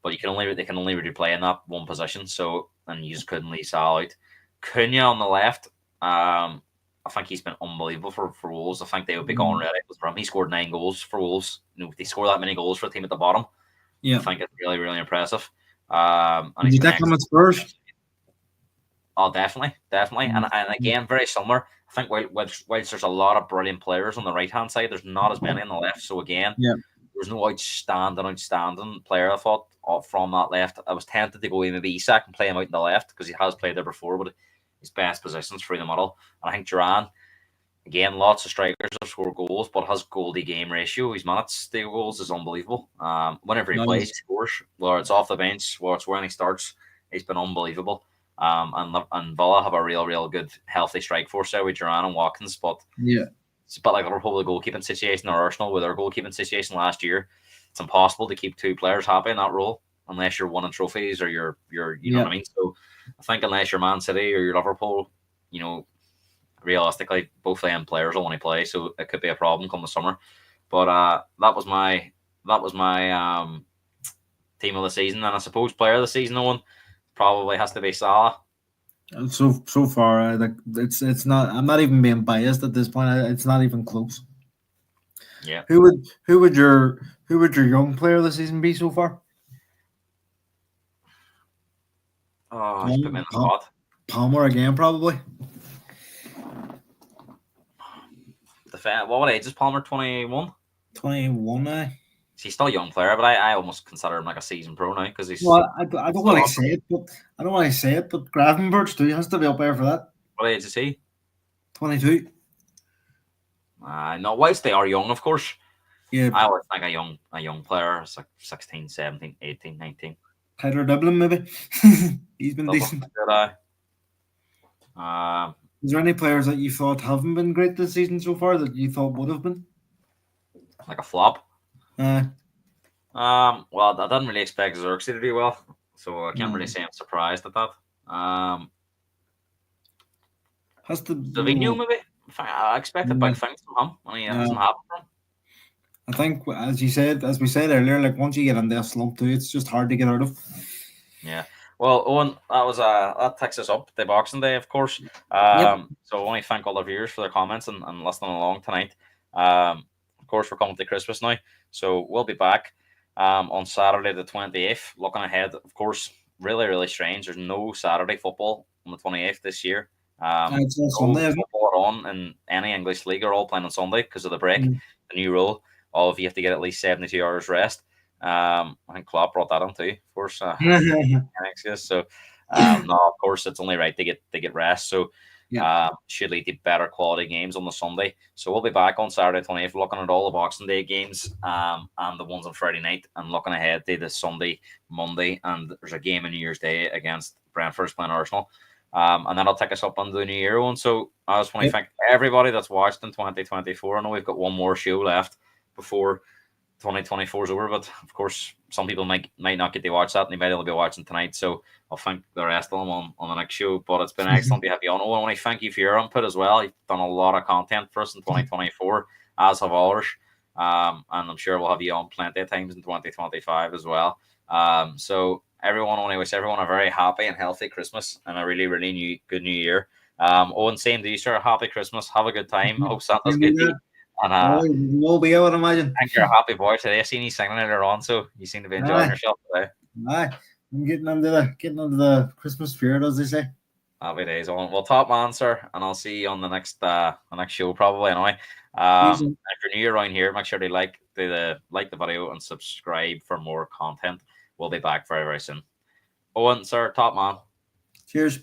But they can only really play in that one position. So, and you just couldn't leave Salah out. Cunha on the left. I think he's been unbelievable for Wolves. I think they would be going ready with him. He scored 9 goals for Wolves. They score that many goals for a team at the bottom. Yeah, I think it's really, really impressive. And did you take him at Spurs? Oh, definitely. And again, very similar. I think whilst there's a lot of brilliant players on the right hand side, there's not as many on the left. So again, there's no outstanding player. I thought from that left. I was tempted to go in maybe Isak and play him out in the left because he has played there before, but his best positions through the middle. And I think Duran, again, lots of strikers have scored goals, but his goal to game ratio, his minutes to goals is unbelievable. Whenever he plays, he scores. Whether it's off the bench, whether it's when he starts, he's been unbelievable. And Villa have a real good, healthy strike force there with Duran and Watkins. But it's a bit like Liverpool with the goalkeeping situation, or Arsenal with their goalkeeping situation last year. It's impossible to keep 2 players happy in that role unless you're winning trophies or you're you know what I mean. So I think unless you're Man City or you're Liverpool, realistically, both of them players will only play, so it could be a problem come the summer. But that was my team of the season, and I suppose player of the season, one probably has to be Salah. So far, it's not. I'm not even being biased at this point. It's not even close. Yeah. Who would your young player of the season be so far? Oh, he's put me in the spot. Palmer again, probably. What age is Palmer? 21? 21 now. He's still a young player, but I almost consider him like a seasoned pro now because he's Well, I don't still want up. to say it, but Gravenberch too has to be up there for that. What age is he? 22. No, whilst they are young, of course. Yeah, I always think a young player is like 16, 17, 18, 19. Tyler Dublin maybe. He's been decent. Good, Is there any players that you thought haven't been great this season so far that you thought would have been? like a flop. Uh, Well, I didn't really expect Xerxes to do well, so I can't really Mm. say I'm surprised at that. has to. Savino, maybe. I expected big things from him, and he hasn't happened for him. I think, as we said earlier, like once you get into a slump too, it's just hard to get out of. Yeah. Well, Owen, that takes us up the Boxing Day, of course. Yep. So I want to thank all the viewers for their comments and listening along tonight. Of course, we're coming to Christmas now, so we'll be back on Saturday the 28th. Looking ahead, of course, really, really strange. There's no Saturday football on the 28th this year. It's on No Sunday, isn't it? football on in any English league are all playing on Sunday because of the break. Mm. The new rule of you have to get at least 72 hours rest. I think Klopp brought that in too, of course. So, no, of course, it's only right to get rest. So, Yeah. should lead to better quality games on the Sunday. So we'll be back on Saturday 28th, looking at all the Boxing Day games, and the ones on Friday night, and looking ahead to the Sunday, Monday, and there's a game on New Year's Day against Brentford playing Arsenal. And then I'll take us up on the New Year one. So I just want to Yep. thank everybody that's watched in 2024. I know we've got one more show left before 2024 is over, but of course, some people might not get to watch that, and they might only be watching tonight. So I'll thank the rest of them on the next show. But it's been excellent to have you on. Oh, I want to thank you for your input as well. You've done a lot of content for us in 2024, as have others. And I'm sure we'll have you on plenty of times in 2025 as well. So everyone, I want to wish everyone a very happy and healthy Christmas and a really, really good new year. Owen, same to you, sir. Happy Christmas. Have a good time. I hope Santa's good to you. And We'll be, I would imagine. I think you're a happy boy today. I seen you singing earlier on, so you seem to be enjoying yourself today. Aye. I'm getting into the Christmas spirit, as they say. Happy days, Owen. Well, top man, sir, and I'll see you on the next show probably anyway. If you're new around here, make sure to like the video and subscribe for more content. We'll be back very, very soon. Owen, sir, top man. Cheers.